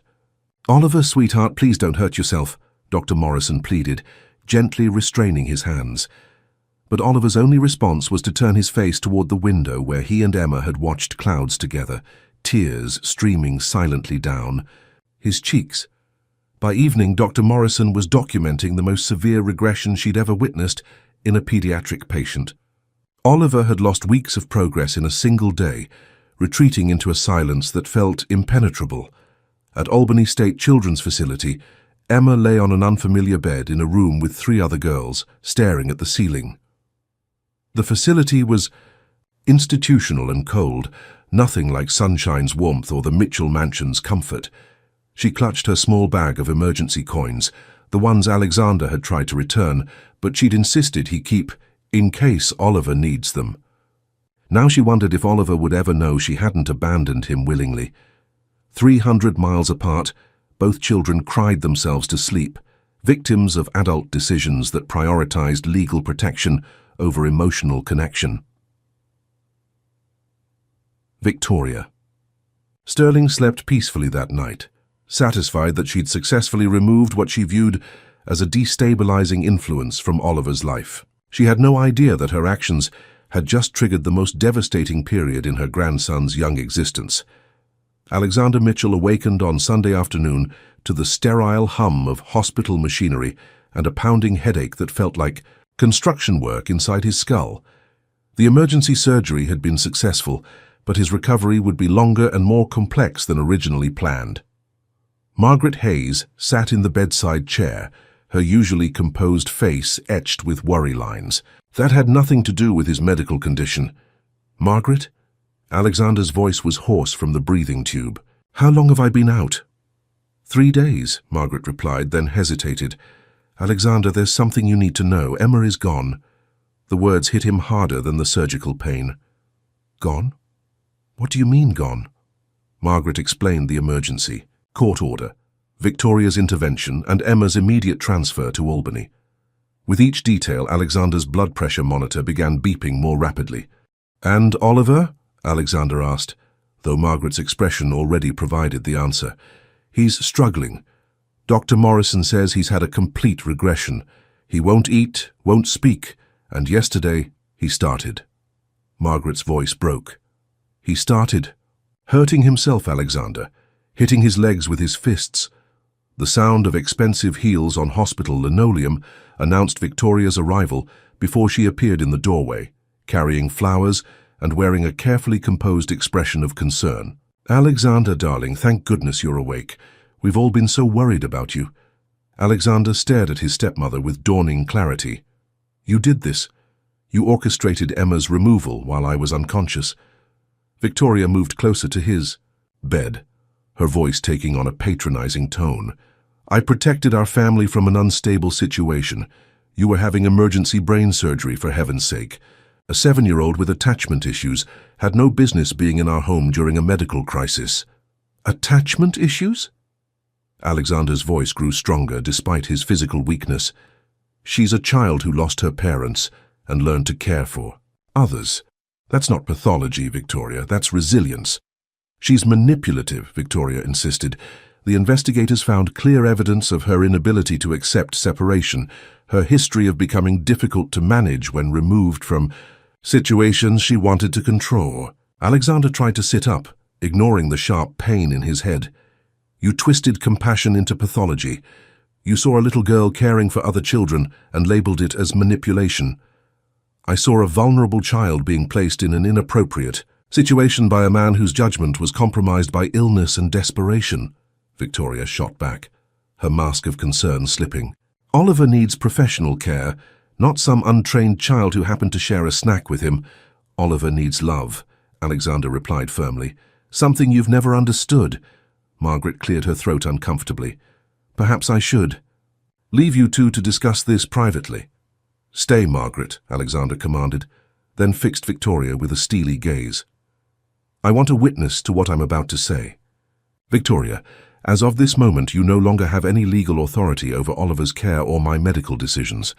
"Oliver, sweetheart, please don't hurt yourself," Dr. Morrison pleaded, gently restraining his hands. But Oliver's only response was to turn his face toward the window where he and Emma had watched clouds together, tears streaming silently down his cheeks. By evening, Dr. Morrison was documenting the most severe regression she'd ever witnessed in a pediatric patient. Oliver had lost weeks of progress in a single day, retreating into a silence that felt impenetrable. At Albany State Children's Facility, Emma lay on an unfamiliar bed in a room with 3 other girls, staring at the ceiling. The facility was Institutional and cold, nothing like sunshine's warmth or the Mitchell mansion's comfort. She clutched her small bag of emergency coins, the ones Alexander had tried to return, but she'd insisted he keep in case Oliver needs them. Now she wondered if Oliver would ever know she hadn't abandoned him willingly. 300 miles apart, both children cried themselves to sleep, victims of adult decisions that prioritized legal protection over emotional connection. Victoria. Sterling slept peacefully that night, satisfied that she'd successfully removed what she viewed as a destabilizing influence from Oliver's life. She had no idea that her actions had just triggered the most devastating period in her grandson's young existence. Alexander Mitchell awakened on Sunday afternoon to the sterile hum of hospital machinery and a pounding headache that felt like construction work inside his skull. The emergency surgery had been successful, but his recovery would be longer and more complex than originally planned. Margaret Hayes sat in the bedside chair, her usually composed face etched with worry lines. That had nothing to do with his medical condition. "Margaret?" Alexander's voice was hoarse from the breathing tube. "How long have I been out?" 3 days, Margaret replied, then hesitated. "Alexander, there's something you need to know. Emma is gone." The words hit him harder than the surgical pain. "Gone? What do you mean, gone?" Margaret explained the emergency. Court order, Victoria's intervention, and Emma's immediate transfer to Albany. With each detail, Alexander's blood pressure monitor began beeping more rapidly. "And Oliver?" Alexander asked, though Margaret's expression already provided the answer. "He's struggling. Dr. Morrison says he's had a complete regression. He won't eat, won't speak, and yesterday he started." Margaret's voice broke. "He started hurting himself, Alexander, hitting his legs with his fists." The sound of expensive heels on hospital linoleum announced Victoria's arrival before she appeared in the doorway, carrying flowers and wearing a carefully composed expression of concern. "Alexander, darling, thank goodness you're awake. We've all been so worried about you." Alexander stared at his stepmother with dawning clarity. "You did this. You orchestrated Emma's removal while I was unconscious." Victoria moved closer to his bed, her voice taking on a patronizing tone. "I protected our family from an unstable situation. You were having emergency brain surgery, for heaven's sake. A 7-year-old with attachment issues had no business being in our home during a medical crisis." "Attachment issues?" Alexander's voice grew stronger despite his physical weakness. "She's a child who lost her parents and learned to care for others. That's not pathology, Victoria, that's resilience." "She's manipulative," Victoria insisted. "The investigators found clear evidence of her inability to accept separation, her history of becoming difficult to manage when removed from situations she wanted to control." Alexander tried to sit up, ignoring the sharp pain in his head. "You twisted compassion into pathology. You saw a little girl caring for other children and labeled it as manipulation. I saw a vulnerable child being placed in an inappropriate situation by a man whose judgment was compromised by illness and desperation." Victoria shot back, her mask of concern slipping. "Oliver needs professional care, not some untrained child who happened to share a snack with him. Oliver needs love," Alexander replied firmly. "Something you've never understood." Margaret cleared her throat uncomfortably. "Perhaps I should leave you two to discuss this privately." "Stay, Margaret," Alexander commanded, then fixed Victoria with a steely gaze. "I want a witness to what I'm about to say. Victoria, as of this moment, you no longer have any legal authority over Oliver's care or my medical decisions.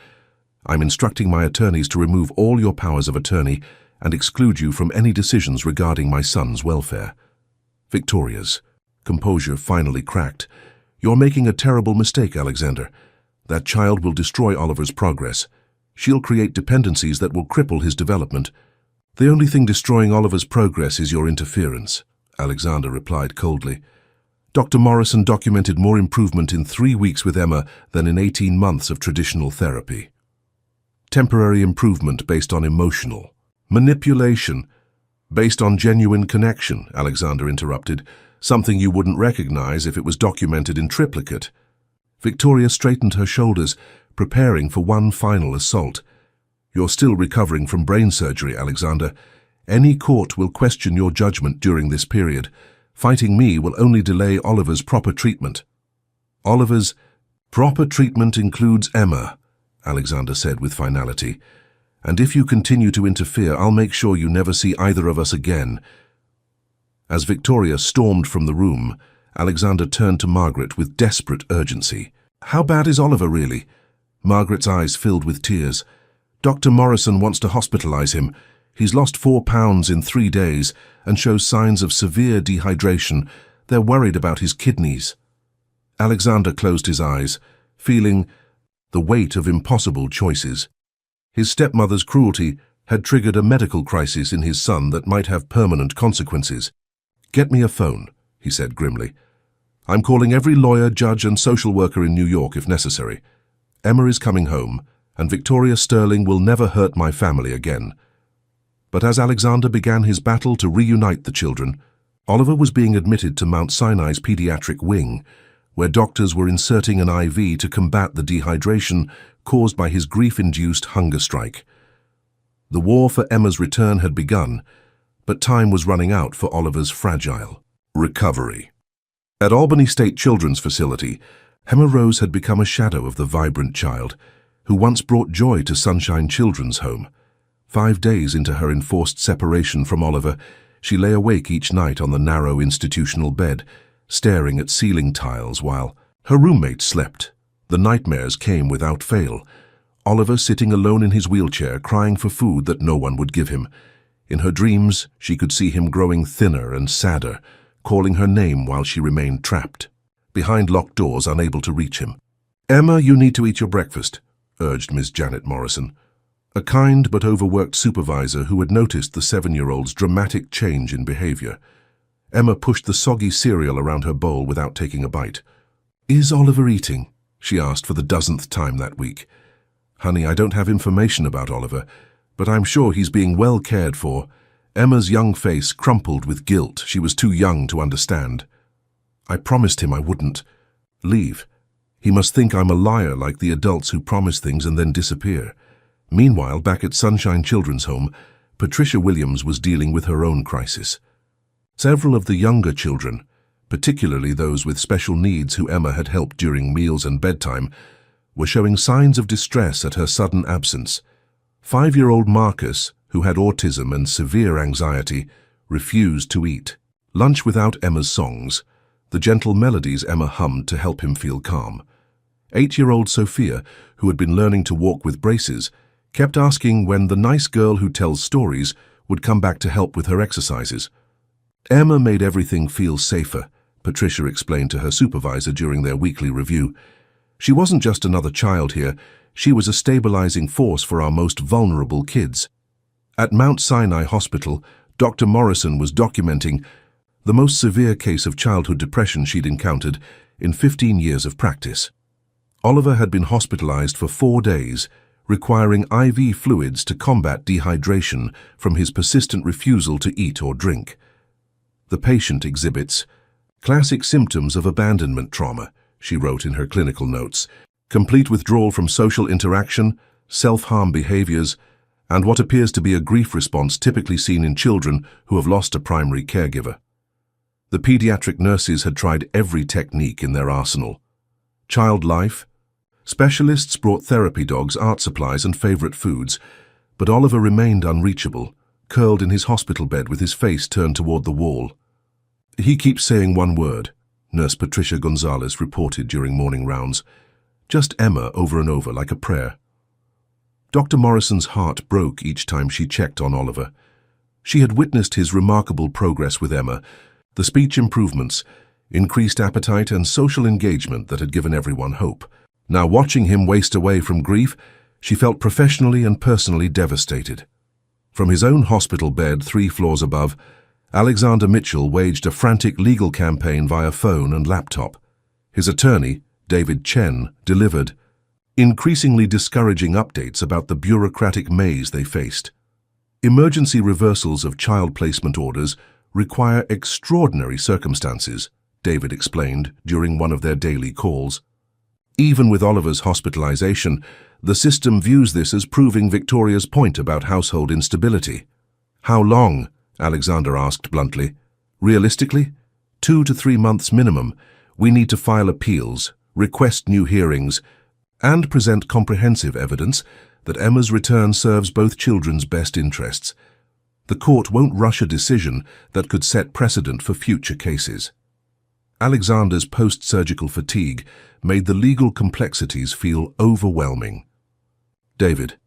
I'm instructing my attorneys to remove all your powers of attorney and exclude you from any decisions regarding my son's welfare." Victoria's composure finally cracked. "You're making a terrible mistake, Alexander. That child will destroy Oliver's progress. She'll create dependencies that will cripple his development. The only thing destroying Oliver's progress is your interference," Alexander replied coldly. "Dr. Morrison documented more improvement in 3 weeks with Emma than in 18 months of traditional therapy. Temporary improvement based on emotional manipulation, based on genuine connection," Alexander interrupted, "something you wouldn't recognize if it was documented in triplicate." Victoria straightened her shoulders, preparing for one final assault. "You're still recovering from brain surgery, Alexander. Any court will question your judgment during this period. Fighting me will only delay Oliver's proper treatment." "Oliver's proper treatment includes Emma," Alexander said with finality. "And if you continue to interfere, I'll make sure you never see either of us again." As Victoria stormed from the room, Alexander turned to Margaret with desperate urgency. "How bad is Oliver really?" Margaret's eyes filled with tears. "Dr. Morrison wants to hospitalize him. He's lost 4 pounds in 3 days and shows signs of severe dehydration. They're worried about his kidneys." Alexander closed his eyes, feeling the weight of impossible choices. His stepmother's cruelty had triggered a medical crisis in his son that might have permanent consequences. "Get me a phone," he said grimly. "I'm calling every lawyer, judge, and social worker in New York if necessary. Emma is coming home, and Victoria Sterling will never hurt my family again." But as Alexander began his battle to reunite the children, Oliver was being admitted to Mount Sinai's pediatric wing, where doctors were inserting an IV to combat the dehydration caused by his grief-induced hunger strike. The war for Emma's return had begun, but time was running out for Oliver's fragile recovery. At Albany State Children's Facility, Emma Rose had become a shadow of the vibrant child who once brought joy to Sunshine Children's Home. 5 days into her enforced separation from Oliver, she lay awake each night on the narrow institutional bed, staring at ceiling tiles while her roommate slept. The nightmares came without fail. Oliver sitting alone in his wheelchair, crying for food that no one would give him. In her dreams, she could see him growing thinner and sadder, calling her name while she remained trapped, behind locked doors, unable to reach him. "Emma, you need to eat your breakfast," urged Miss Janet Morrison, a kind but overworked supervisor who had noticed the 7-year-old's dramatic change in behavior. Emma pushed the soggy cereal around her bowl without taking a bite. "Is Oliver eating?" she asked for the 10th time that week. "Honey, I don't have information about Oliver, but I'm sure he's being well cared for." Emma's young face crumpled with guilt. She was too young to understand. "I promised him I wouldn't leave. He must think I'm a liar like the adults who promise things and then disappear." Meanwhile, back at Sunshine Children's Home, Patricia Williams was dealing with her own crisis. Several of the younger children, particularly those with special needs who Emma had helped during meals and bedtime, were showing signs of distress at her sudden absence. 5-year-old Marcus, who had autism and severe anxiety, refused to eat lunch without Emma's songs, the gentle melodies Emma hummed to help him feel calm. 8-year-old Sophia, who had been learning to walk with braces, kept asking when the nice girl who tells stories would come back to help with her exercises. "Emma made everything feel safer," Patricia explained to her supervisor during their weekly review. "She wasn't just another child here, she was a stabilizing force for our most vulnerable kids." At Mount Sinai Hospital, Dr. Morrison was documenting the most severe case of childhood depression she'd encountered in 15 years of practice. Oliver had been hospitalized for 4 days, requiring IV fluids to combat dehydration from his persistent refusal to eat or drink. "The patient exhibits classic symptoms of abandonment trauma," she wrote in her clinical notes, "complete withdrawal from social interaction, self-harm behaviors, and what appears to be a grief response typically seen in children who have lost a primary caregiver." The pediatric nurses had tried every technique in their arsenal. Child life. Specialists brought therapy dogs, art supplies, and favorite foods, but Oliver remained unreachable, curled in his hospital bed with his face turned toward the wall. "He keeps saying one word," Nurse Patricia Gonzalez reported during morning rounds. "Just Emma over and over like a prayer." Dr. Morrison's heart broke each time she checked on Oliver. She had witnessed his remarkable progress with Emma, the speech improvements, increased appetite, and social engagement that had given everyone hope. Now, watching him waste away from grief, she felt professionally and personally devastated. From his own hospital bed 3 floors above, Alexander Mitchell waged a frantic legal campaign via phone and laptop. His attorney, David Chen, delivered increasingly discouraging updates about the bureaucratic maze they faced. "Emergency reversals of child placement orders require extraordinary circumstances," David explained during one of their daily calls. Even with Oliver's hospitalization, the system views this as proving Victoria's point about household instability. How long? Alexander asked bluntly. Realistically, 2 to 3 months minimum. We need to file appeals, request new hearings, and present comprehensive evidence that Emma's return serves both children's best interests. The court won't rush a decision that could set precedent for future cases. Alexander's post-surgical fatigue made the legal complexities feel overwhelming. David,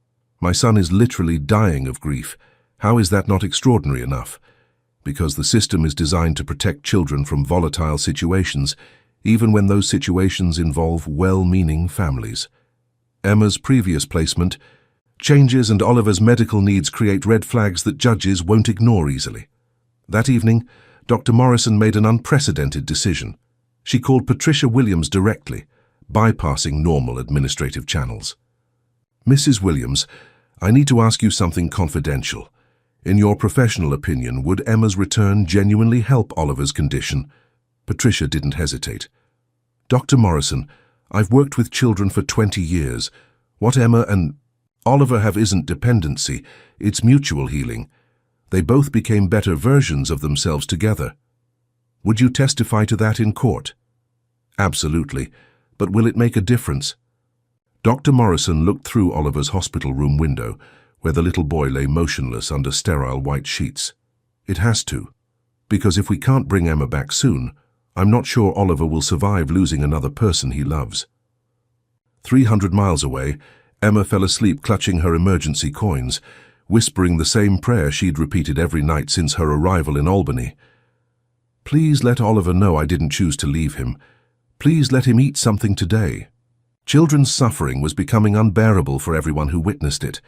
my son is literally dying of grief. How is that not extraordinary enough? Because the system is designed to protect children from volatile situations, even when those situations involve well-meaning families. Emma's previous placement, changes and Oliver's medical needs create red flags that judges won't ignore easily. That evening, Dr. Morrison made an unprecedented decision. She called Patricia Williams directly, bypassing normal administrative channels. Mrs. Williams, I need to ask you something confidential. In your professional opinion, would Emma's return genuinely help Oliver's condition? Patricia didn't hesitate. Dr. Morrison, I've worked with children for 20 years. What Emma and Oliver have isn't dependency, it's mutual healing. They both became better versions of themselves together. Would you testify to that in court? Absolutely, but will it make a difference? Dr. Morrison looked through Oliver's hospital room window, where the little boy lay motionless under sterile white sheets. It has to, because if we can't bring Emma back soon, I'm not sure Oliver will survive losing another person he loves. 300 miles away, Emma fell asleep clutching her emergency coins, whispering the same prayer she'd repeated every night since her arrival in Albany. Please let Oliver know I didn't choose to leave him. Please let him eat something today. Children's suffering was becoming unbearable for everyone who witnessed it.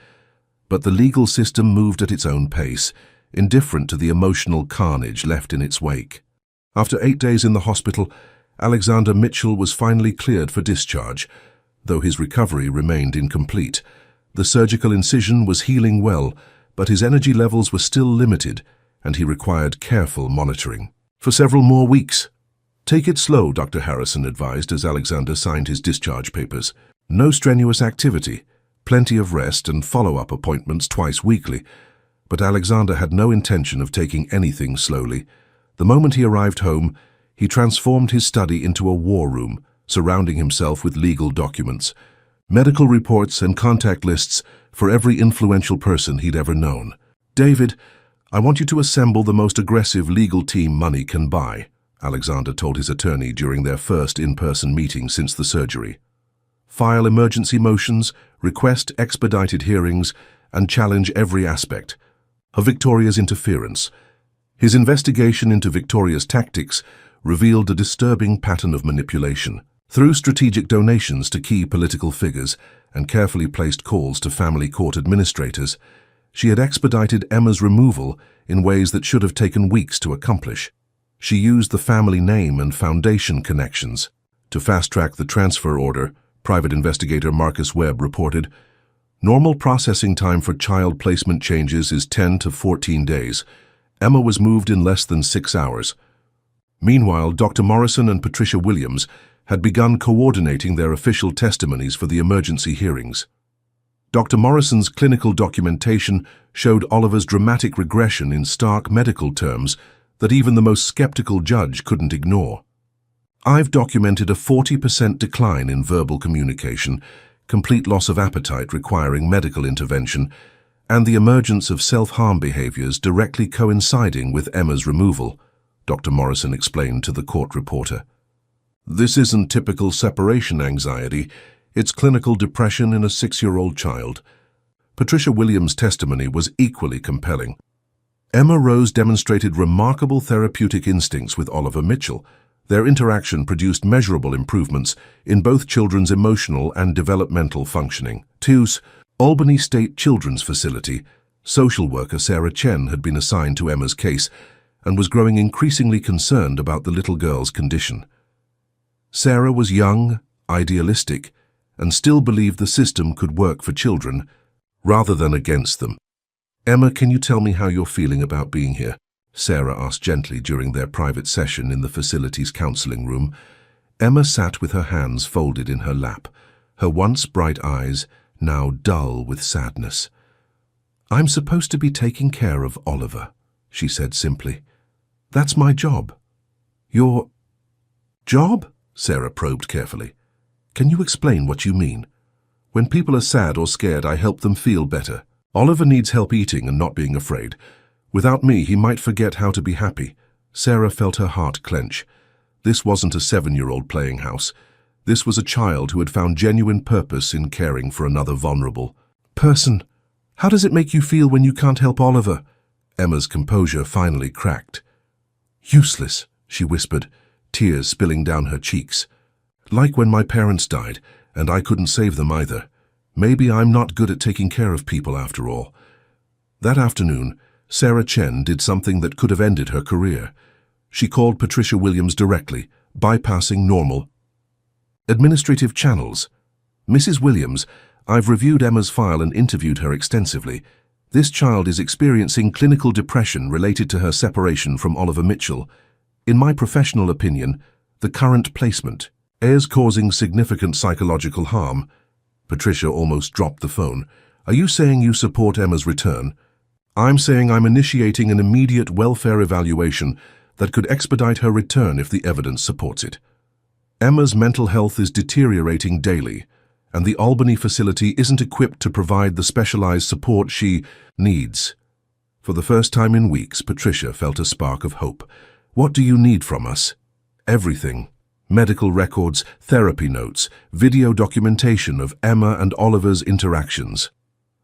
But the legal system moved at its own pace, indifferent to the emotional carnage left in its wake. After 8 days in the hospital, Alexander Mitchell was finally cleared for discharge, though his recovery remained incomplete. The surgical incision was healing well, but his energy levels were still limited, and he required careful monitoring. For several more weeks. Take it slow, Dr. Harrison advised as Alexander signed his discharge papers. No strenuous activity, plenty of rest and follow-up appointments twice weekly. But Alexander had no intention of taking anything slowly. The moment he arrived home, he transformed his study into a war room, surrounding himself with legal documents, medical reports and contact lists for every influential person he'd ever known. David, I want you to assemble the most aggressive legal team money can buy, Alexander told his attorney during their first in-person meeting since the surgery. File emergency motions, request expedited hearings, and challenge every aspect of Victoria's interference. His investigation into Victoria's tactics revealed a disturbing pattern of manipulation. Through strategic donations to key political figures and carefully placed calls to family court administrators, she had expedited Emma's removal in ways that should have taken weeks to accomplish. She used the family name and foundation connections. To fast-track the transfer order, private investigator Marcus Webb reported, normal processing time for child placement changes is 10 to 14 days. Emma was moved in less than 6 hours. Meanwhile, Dr. Morrison and Patricia Williams had begun coordinating their official testimonies for the emergency hearings. Dr. Morrison's clinical documentation showed Oliver's dramatic regression in stark medical terms that even the most skeptical judge couldn't ignore. I've documented a 40% decline in verbal communication, complete loss of appetite requiring medical intervention, and the emergence of self-harm behaviors directly coinciding with Emma's removal, Dr. Morrison explained to the court reporter. This isn't typical separation anxiety, it's clinical depression in a 6-year-old child. Patricia Williams' testimony was equally compelling. Emma Rose demonstrated remarkable therapeutic instincts with Oliver Mitchell. Their interaction produced measurable improvements in both children's emotional and developmental functioning. TUS, Albany State Children's Facility, social worker Sarah Chen had been assigned to Emma's case and was growing increasingly concerned about the little girl's condition. Sarah was young, idealistic, and still believed the system could work for children rather than against them. Emma, can you tell me how you're feeling about being here? Sarah asked gently during their private session in the facility's counseling room. Emma sat with her hands folded in her lap, her once bright eyes now dull with sadness. I'm supposed to be taking care of Oliver, she said simply. That's my job. Your job? Sarah probed carefully. Can you explain what you mean? When people are sad or scared, I help them feel better. Oliver needs help eating and not being afraid. Without me, he might forget how to be happy. Sarah felt her heart clench. This wasn't a 7-year-old playing house. This was a child who had found genuine purpose in caring for another vulnerable person. How does it make you feel when you can't help Oliver? Emma's composure finally cracked. Useless, she whispered, tears spilling down her cheeks. Like when my parents died, and I couldn't save them either. Maybe I'm not good at taking care of people after all. That afternoon, Sarah Chen did something that could have ended her career. She called Patricia Williams directly, bypassing normal administrative channels. Mrs. Williams, I've reviewed Emma's file and interviewed her extensively. This child is experiencing clinical depression related to her separation from Oliver Mitchell. In my professional opinion, the current placement is causing significant psychological harm. Patricia almost dropped the phone. Are you saying you support Emma's return? I'm saying I'm initiating an immediate welfare evaluation that could expedite her return if the evidence supports it. Emma's mental health is deteriorating daily, and the Albany facility isn't equipped to provide the specialized support she needs. For the first time in weeks, Patricia felt a spark of hope. What do you need from us? Everything. Medical records, therapy notes, video documentation of Emma and Oliver's interactions.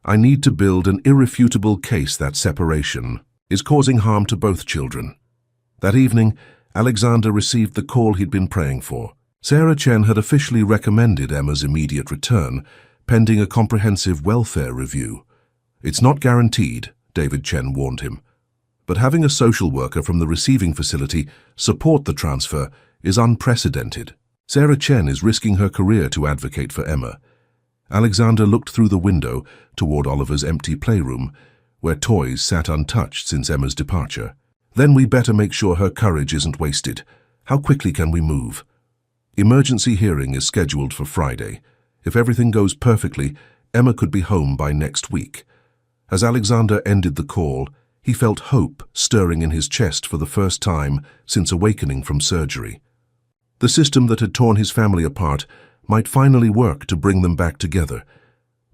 I need to build an irrefutable case that separation is causing harm to both children. That evening, Alexander received the call he'd been praying for. Sarah Chen had officially recommended Emma's immediate return, pending a comprehensive welfare review. It's not guaranteed, David Chen warned him. But having a social worker from the receiving facility support the transfer is unprecedented. Sarah Chen is risking her career to advocate for Emma. Alexander looked through the window toward Oliver's empty playroom, where toys sat untouched since Emma's departure. Then we better make sure her courage isn't wasted. How quickly can we move? Emergency hearing is scheduled for Friday. If everything goes perfectly, Emma could be home by next week. As Alexander ended the call, he felt hope stirring in his chest for the first time since awakening from surgery. The system that had torn his family apart might finally work to bring them back together.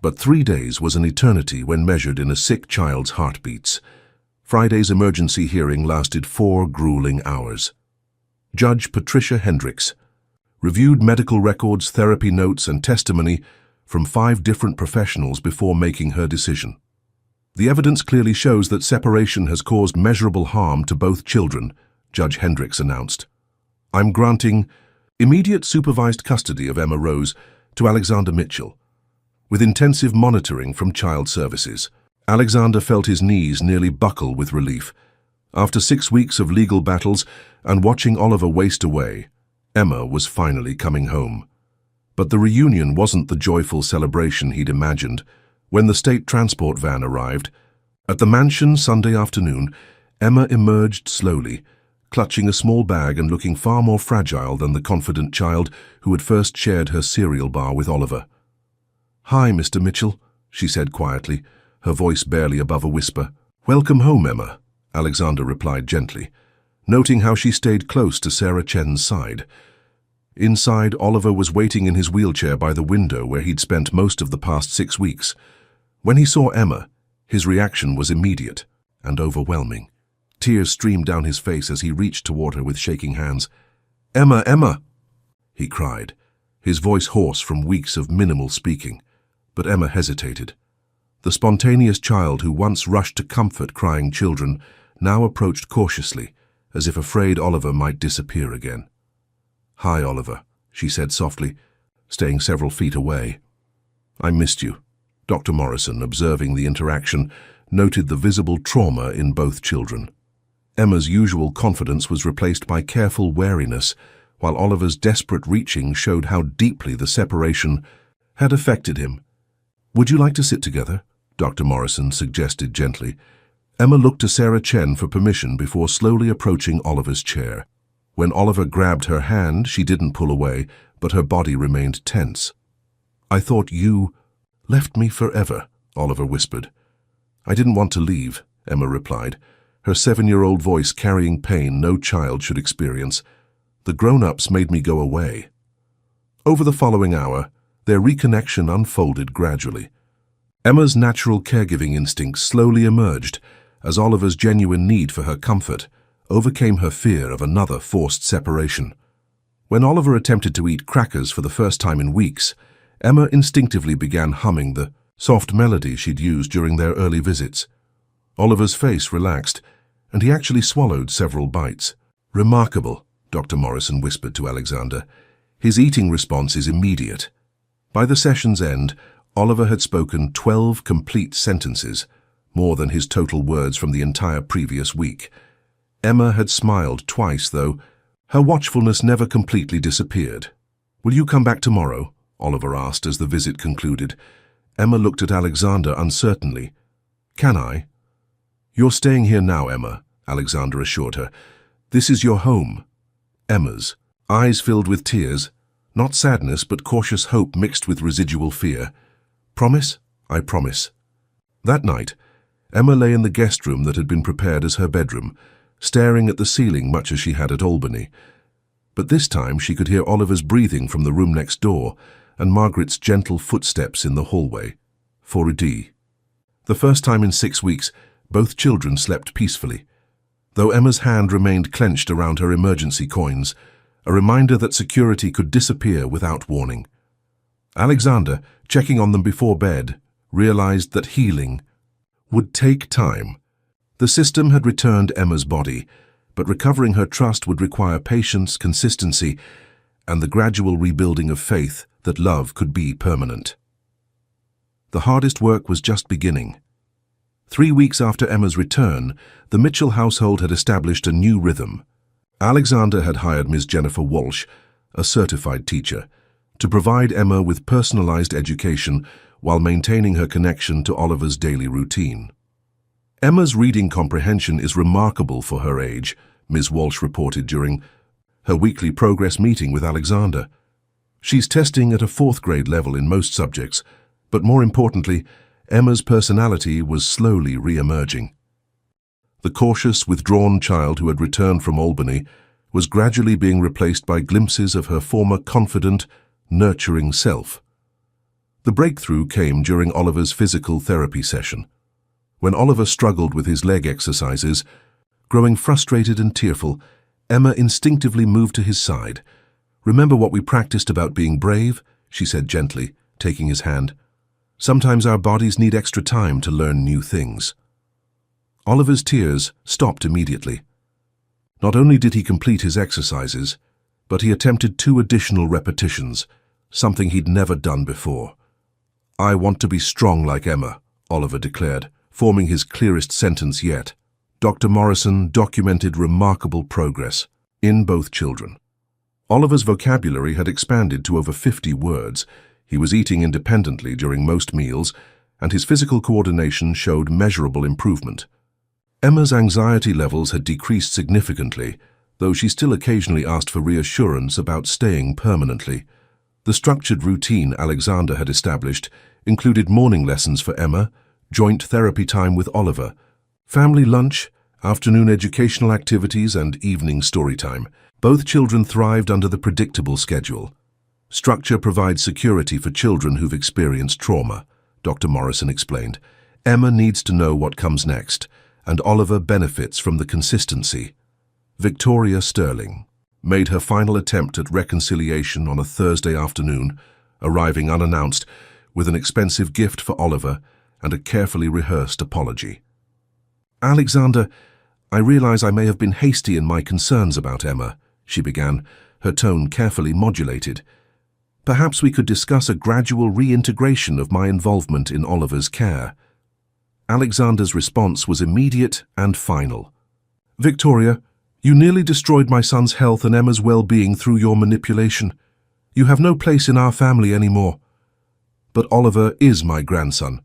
But 3 days was an eternity when measured in a sick child's heartbeats. Friday's emergency hearing lasted 4 grueling hours. Judge Patricia Hendricks reviewed medical records, therapy notes, and testimony from 5 different professionals before making her decision. The evidence clearly shows that separation has caused measurable harm to both children, Judge Hendricks announced. I'm granting immediate supervised custody of Emma Rose to Alexander Mitchell, with intensive monitoring from Child Services. Alexander felt his knees nearly buckle with relief. After 6 weeks of legal battles and watching Oliver waste away, Emma was finally coming home. But the reunion wasn't the joyful celebration he'd imagined. When the state transport van arrived, at the mansion Sunday afternoon, Emma emerged slowly, clutching a small bag and looking far more fragile than the confident child who had first shared her cereal bar with Oliver. "Hi, Mr. Mitchell," she said quietly, her voice barely above a whisper. "Welcome home, Emma," Alexander replied gently, noting how she stayed close to Sarah Chen's side. Inside, Oliver was waiting in his wheelchair by the window where he'd spent most of the past 6 weeks. When he saw Emma, his reaction was immediate and overwhelming. Tears streamed down his face as he reached toward her with shaking hands. "Emma, Emma!" he cried, his voice hoarse from weeks of minimal speaking. But Emma hesitated. The spontaneous child who once rushed to comfort crying children now approached cautiously, as if afraid Oliver might disappear again. "Hi, Oliver," she said softly, staying several feet away. "I missed you." Dr. Morrison, observing the interaction, noted the visible trauma in both children. Emma's usual confidence was replaced by careful wariness, while Oliver's desperate reaching showed how deeply the separation had affected him. "Would you like to sit together?" Dr. Morrison suggested gently. Emma looked to Sarah Chen for permission before slowly approaching Oliver's chair. When Oliver grabbed her hand, she didn't pull away, but her body remained tense. "I thought you left me forever," Oliver whispered. "I didn't want to leave," Emma replied, her 7-year-old voice carrying pain no child should experience. "The grown-ups made me go away." Over the following hour, their reconnection unfolded gradually. Emma's natural caregiving instincts slowly emerged as Oliver's genuine need for her comfort overcame her fear of another forced separation. When Oliver attempted to eat crackers for the first time in weeks, Emma instinctively began humming the soft melody she'd used during their early visits. Oliver's face relaxed, and he actually swallowed several bites. "Remarkable," Dr. Morrison whispered to Alexander. "His eating response is immediate." By the session's end, Oliver had spoken 12 complete sentences, more than his total words from the entire previous week. Emma had smiled twice, though. Her watchfulness never completely disappeared. "Will you come back tomorrow?" Oliver asked as the visit concluded. Emma looked at Alexander uncertainly. "Can I?" "You're staying here now, Emma," Alexander assured her. "This is your home." Emma's eyes filled with tears, not sadness but cautious hope mixed with residual fear. "Promise?" "I promise." That night, Emma lay in the guest room that had been prepared as her bedroom, staring at the ceiling much as she had at Albany. But this time she could hear Oliver's breathing from the room next door and Margaret's gentle footsteps in the hallway. 4D. The first time in 6 weeks, both children slept peacefully, though Emma's hand remained clenched around her emergency coins, a reminder that security could disappear without warning. Alexander, checking on them before bed, realized that healing would take time. The system had returned Emma's body, but recovering her trust would require patience, consistency, and the gradual rebuilding of faith that love could be permanent. The hardest work was just beginning. 3 weeks after Emma's return, the Mitchell household had established a new rhythm. Alexander had hired Ms. Jennifer Walsh, a certified teacher, to provide Emma with personalized education while maintaining her connection to Oliver's daily routine. "Emma's reading comprehension is remarkable for her age," Ms. Walsh reported during her weekly progress meeting with Alexander. "She's testing at a 4th grade level in most subjects, but more importantly, Emma's personality was slowly re-emerging." The cautious, withdrawn child who had returned from Albany was gradually being replaced by glimpses of her former confident, nurturing self. The breakthrough came during Oliver's physical therapy session. When Oliver struggled with his leg exercises, growing frustrated and tearful, Emma instinctively moved to his side. "Remember what we practiced about being brave?" she said gently, taking his hand. "Sometimes our bodies need extra time to learn new things." Oliver's tears stopped immediately. Not only did he complete his exercises, but he attempted 2 additional repetitions, something he'd never done before. "I want to be strong like Emma," Oliver declared, forming his clearest sentence yet. Dr. Morrison documented remarkable progress in both children. Oliver's vocabulary had expanded to over 50 words. He was eating independently during most meals, and his physical coordination showed measurable improvement. Emma's anxiety levels had decreased significantly, though she still occasionally asked for reassurance about staying permanently. The structured routine Alexander had established included morning lessons for Emma, joint therapy time with Oliver, family lunch, afternoon educational activities, and evening story time. Both children thrived under the predictable schedule. "Structure provides security for children who've experienced trauma," Dr. Morrison explained. "Emma needs to know what comes next, and Oliver benefits from the consistency." Victoria Sterling made her final attempt at reconciliation on a Thursday afternoon, arriving unannounced with an expensive gift for Oliver and a carefully rehearsed apology. "Alexander, I realize I may have been hasty in my concerns about Emma," she began, her tone carefully modulated. "Perhaps we could discuss a gradual reintegration of my involvement in Oliver's care." Alexander's response was immediate and final. "Victoria, you nearly destroyed my son's health and Emma's well-being through your manipulation. You have no place in our family anymore. But Oliver is my grandson.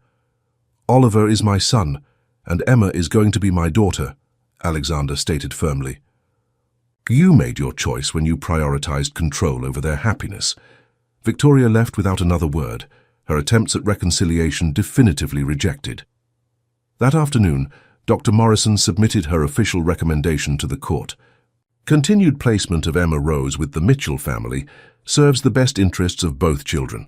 Oliver is my son, and Emma is going to be my daughter," Alexander stated firmly. "You made your choice when you prioritized control over their happiness." Victoria left without another word, her attempts at reconciliation definitively rejected. That afternoon, Dr. Morrison submitted her official recommendation to the court. Continued placement of Emma Rose with the Mitchell family serves the best interests of both children.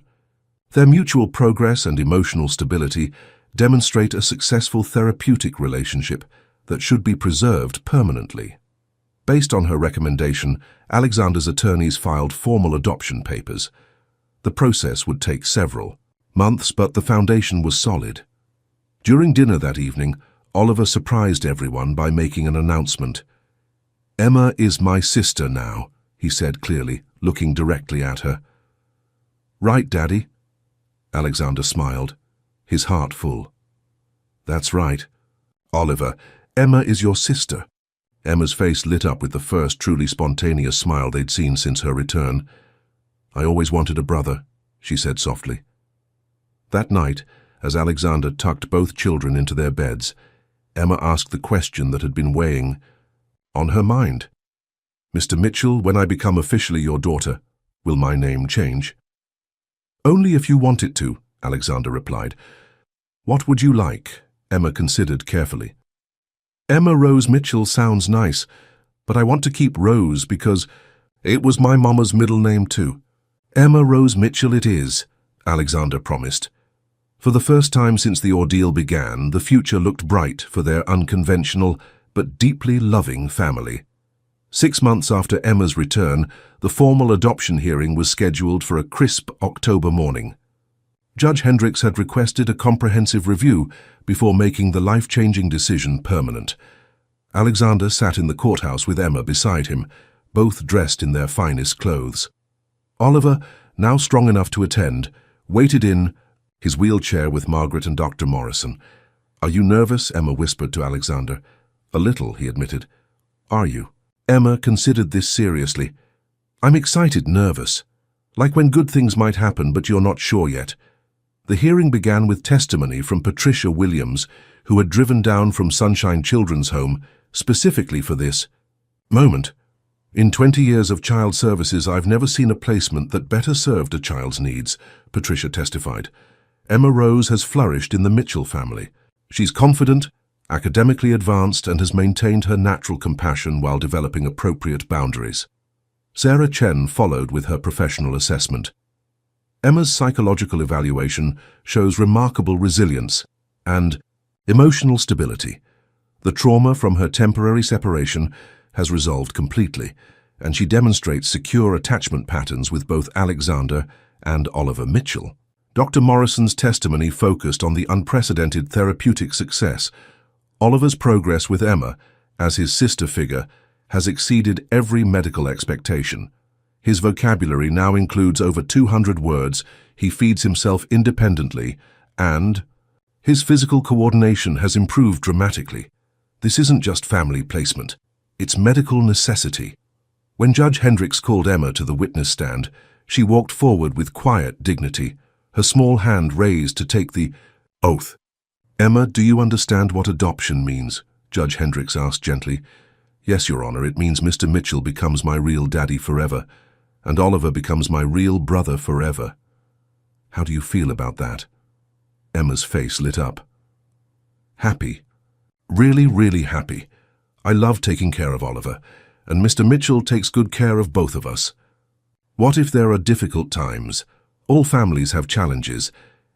Their mutual progress and emotional stability demonstrate a successful therapeutic relationship that should be preserved permanently. Based on her recommendation, Alexander's attorneys filed formal adoption papers. The process would take several months, but the foundation was solid. During dinner that evening, Oliver surprised everyone by making an announcement. "Emma is my sister now," he said clearly, looking directly at her. "Right, Daddy?" Alexander smiled, his heart full. "That's right. Oliver, Emma is your sister." Emma's face lit up with the first truly spontaneous smile they'd seen since her return. "I always wanted a brother," she said softly. That night, as Alexander tucked both children into their beds, Emma asked the question that had been weighing on her mind. "Mr. Mitchell, when I become officially your daughter, will my name change?" "Only if you want it to," Alexander replied. "What would you like?" Emma considered carefully. "Emma Rose Mitchell sounds nice, but I want to keep Rose because it was my mama's middle name too." "Emma Rose Mitchell it is," Alexander promised. For the first time since the ordeal began, the future looked bright for their unconventional but deeply loving family. 6 months after Emma's return, the formal adoption hearing was scheduled for a crisp October morning. Judge Hendricks had requested a comprehensive review before making the life-changing decision permanent. Alexander sat in the courthouse with Emma beside him, both dressed in their finest clothes. Oliver, now strong enough to attend, waited in his wheelchair with Margaret and Dr. Morrison. "Are you nervous?" Emma whispered to Alexander. "A little," he admitted. "Are you?" Emma considered this seriously. "I'm excited, nervous. Like when good things might happen, but you're not sure yet." The hearing began with testimony from Patricia Williams, who had driven down from Sunshine Children's Home specifically for this moment. "In 20 years of child services, I've never seen a placement that better served a child's needs," Patricia testified. "Emma Rose has flourished in the Mitchell family. She's confident, academically advanced, and has maintained her natural compassion while developing appropriate boundaries." Sarah Chen followed with her professional assessment. Emma's psychological evaluation shows remarkable resilience and emotional stability. The trauma from her temporary separation has resolved completely, and she demonstrates secure attachment patterns with both Alexander and Oliver Mitchell. Dr. Morrison's testimony focused on the unprecedented therapeutic success. Oliver's progress with Emma, as his sister figure, has exceeded every medical expectation. His vocabulary now includes over 200 words, he feeds himself independently, and his physical coordination has improved dramatically. This isn't just family placement, it's medical necessity. When Judge Hendricks called Emma to the witness stand, she walked forward with quiet dignity, her small hand raised to take the oath. "Emma, do you understand what adoption means?" Judge Hendricks asked gently. "Yes, Your Honor, it means Mr. Mitchell becomes my real daddy forever, and Oliver becomes my real brother forever." "How do you feel about that?" Emma's face lit up. "Happy. Really, really happy. I love taking care of Oliver, and Mr. Mitchell takes good care of both of us. What if there are difficult times? All families have challenges."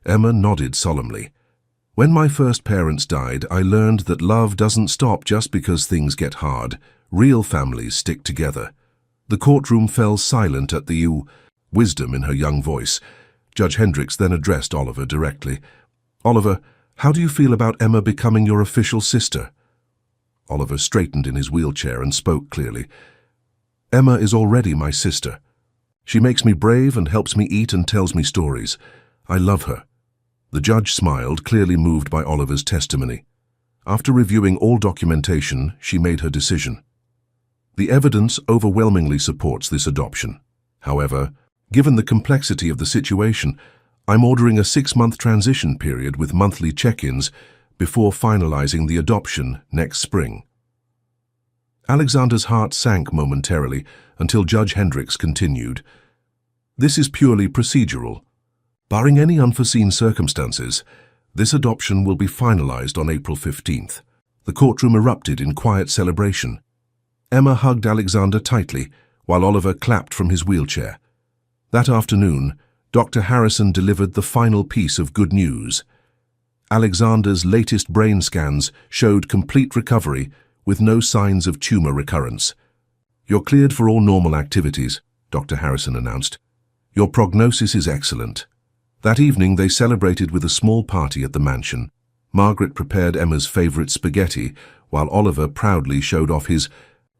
Emma nodded solemnly. "When my first parents died, I learned that love doesn't stop just because things get hard. Real families stick together." The courtroom fell silent at the wisdom in her young voice. Judge Hendricks then addressed Oliver directly. "Oliver, how do you feel about Emma becoming your official sister?" Oliver straightened in his wheelchair and spoke clearly. "Emma is already my sister. She makes me brave and helps me eat and tells me stories. I love her." The judge smiled, clearly moved by Oliver's testimony. After reviewing all documentation, she made her decision. The evidence overwhelmingly supports this adoption. However, given the complexity of the situation, I'm ordering a 6-month transition period with monthly check-ins before finalizing the adoption next spring. Alexander's heart sank momentarily until Judge Hendricks continued. "This is purely procedural. Barring any unforeseen circumstances, This adoption will be finalized on April 15th. The courtroom erupted in quiet celebration. Emma hugged Alexander tightly, while Oliver clapped from his wheelchair. That afternoon, Dr. Harrison delivered the final piece of good news. Alexander's latest brain scans showed complete recovery with no signs of tumor recurrence. "You're cleared for all normal activities," Dr. Harrison announced. "Your prognosis is excellent." That evening they celebrated with a small party at the mansion. Margaret prepared Emma's favorite spaghetti, while Oliver proudly showed off his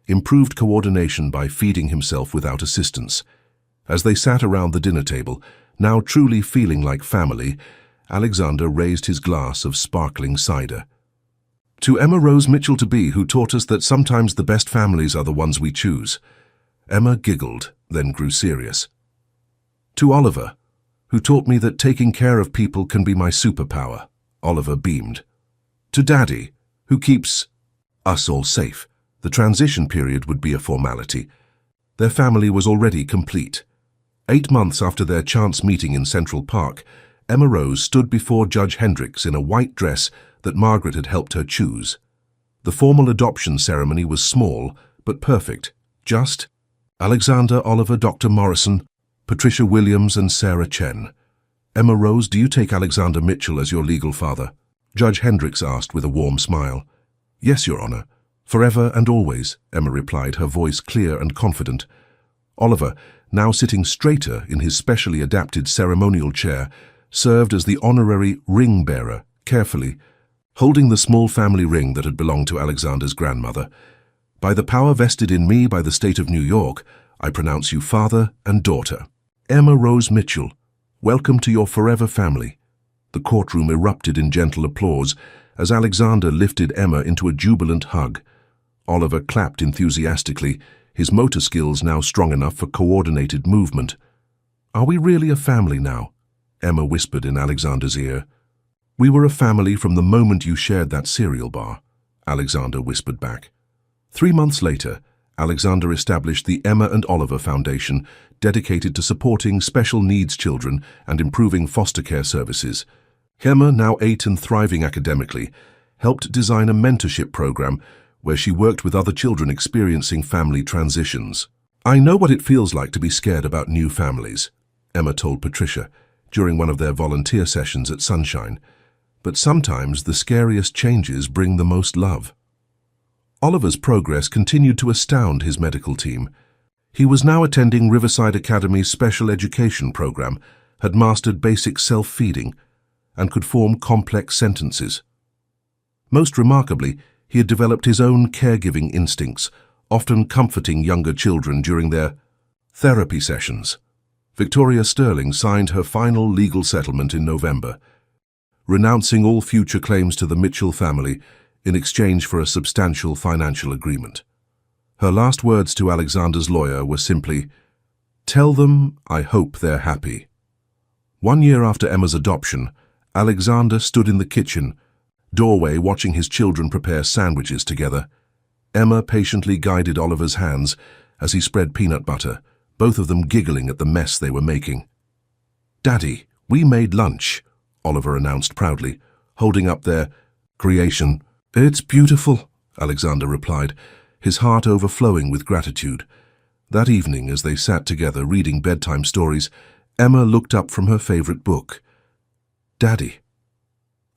improved coordination by feeding himself without assistance. As they sat around the dinner table, now truly feeling like family, Alexander raised his glass of sparkling cider. "To Emma Rose Mitchell-to-be, who taught us that sometimes the best families are the ones we choose." Emma giggled, then grew serious. "To Oliver, who taught me that taking care of people can be my superpower." Oliver beamed. "To Daddy, who keeps us all safe." The transition period would be a formality. Their family was already complete. 8 months after their chance meeting in Central Park, Emma Rose stood before Judge Hendricks in a white dress that Margaret had helped her choose. The formal adoption ceremony was small, but perfect. Just Alexander, Oliver, Dr. Morrison, Patricia Williams, and Sarah Chen. "Emma Rose, do you take Alexander Mitchell as your legal father?" Judge Hendricks asked with a warm smile. "Yes, Your Honor. Forever and always," Emma replied, her voice clear and confident. Oliver, now sitting straighter in his specially adapted ceremonial chair, served as the honorary ring bearer, carefully holding the small family ring that had belonged to Alexander's grandmother. "By the power vested in me by the state of New York, I pronounce you father and daughter. Emma Rose Mitchell, welcome to your forever family." The courtroom erupted in gentle applause as Alexander lifted Emma into a jubilant hug. Oliver clapped enthusiastically, his motor skills now strong enough for coordinated movement. "Are we really a family now?" Emma whispered in Alexander's ear. "We were a family from the moment you shared that cereal bar," Alexander whispered back. 3 months later, Alexander established the Emma and Oliver Foundation, dedicated to supporting special needs children and improving foster care services. Emma, now 8 and thriving academically, helped design a mentorship program where she worked with other children experiencing family transitions. "I know what it feels like to be scared about new families," Emma told Patricia during one of their volunteer sessions at Sunshine. "But sometimes the scariest changes bring the most love." Oliver's progress continued to astound his medical team. He was now attending Riverside Academy's special education program, had mastered basic self-feeding, and could form complex sentences. Most remarkably, he had developed his own caregiving instincts, often comforting younger children during their therapy sessions. Victoria Sterling signed her final legal settlement in November, renouncing all future claims to the Mitchell family in exchange for a substantial financial agreement. Her last words to Alexander's lawyer were simply, "Tell them I hope they're happy." 1 year after Emma's adoption, Alexander stood in the kitchen doorway watching his children prepare sandwiches together. Emma patiently guided Oliver's hands as he spread peanut butter, both of them giggling at the mess they were making. "Daddy, we made lunch," Oliver announced proudly, holding up their creation. "It's beautiful," Alexander replied, his heart overflowing with gratitude. That evening, as they sat together reading bedtime stories, Emma looked up from her favorite book. "Daddy,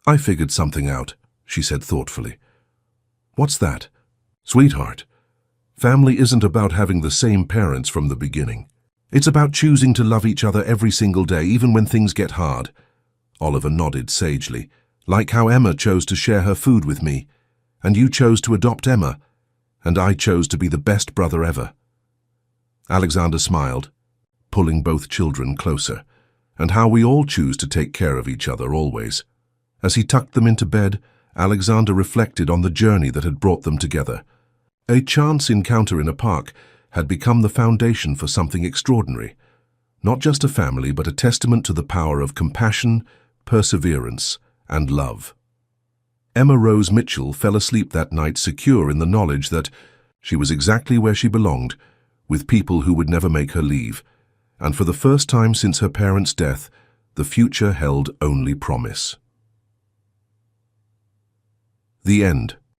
I figured something out," she said thoughtfully. "What's that?" "Sweetheart, family isn't about having the same parents from the beginning. It's about choosing to love each other every single day, even when things get hard." Oliver nodded sagely. "Like how Emma chose to share her food with me, and you chose to adopt Emma, and I chose to be the best brother ever." Alexander smiled, pulling both children closer, "and how we all choose to take care of each other always." As he tucked them into bed, Alexander reflected on the journey that had brought them together. A chance encounter in a park had become the foundation for something extraordinary. Not just a family, but a testament to the power of compassion, perseverance, and love. Emma Rose Mitchell fell asleep that night secure in the knowledge that she was exactly where she belonged, with people who would never make her leave. And for the first time since her parents' death, the future held only promise. The end.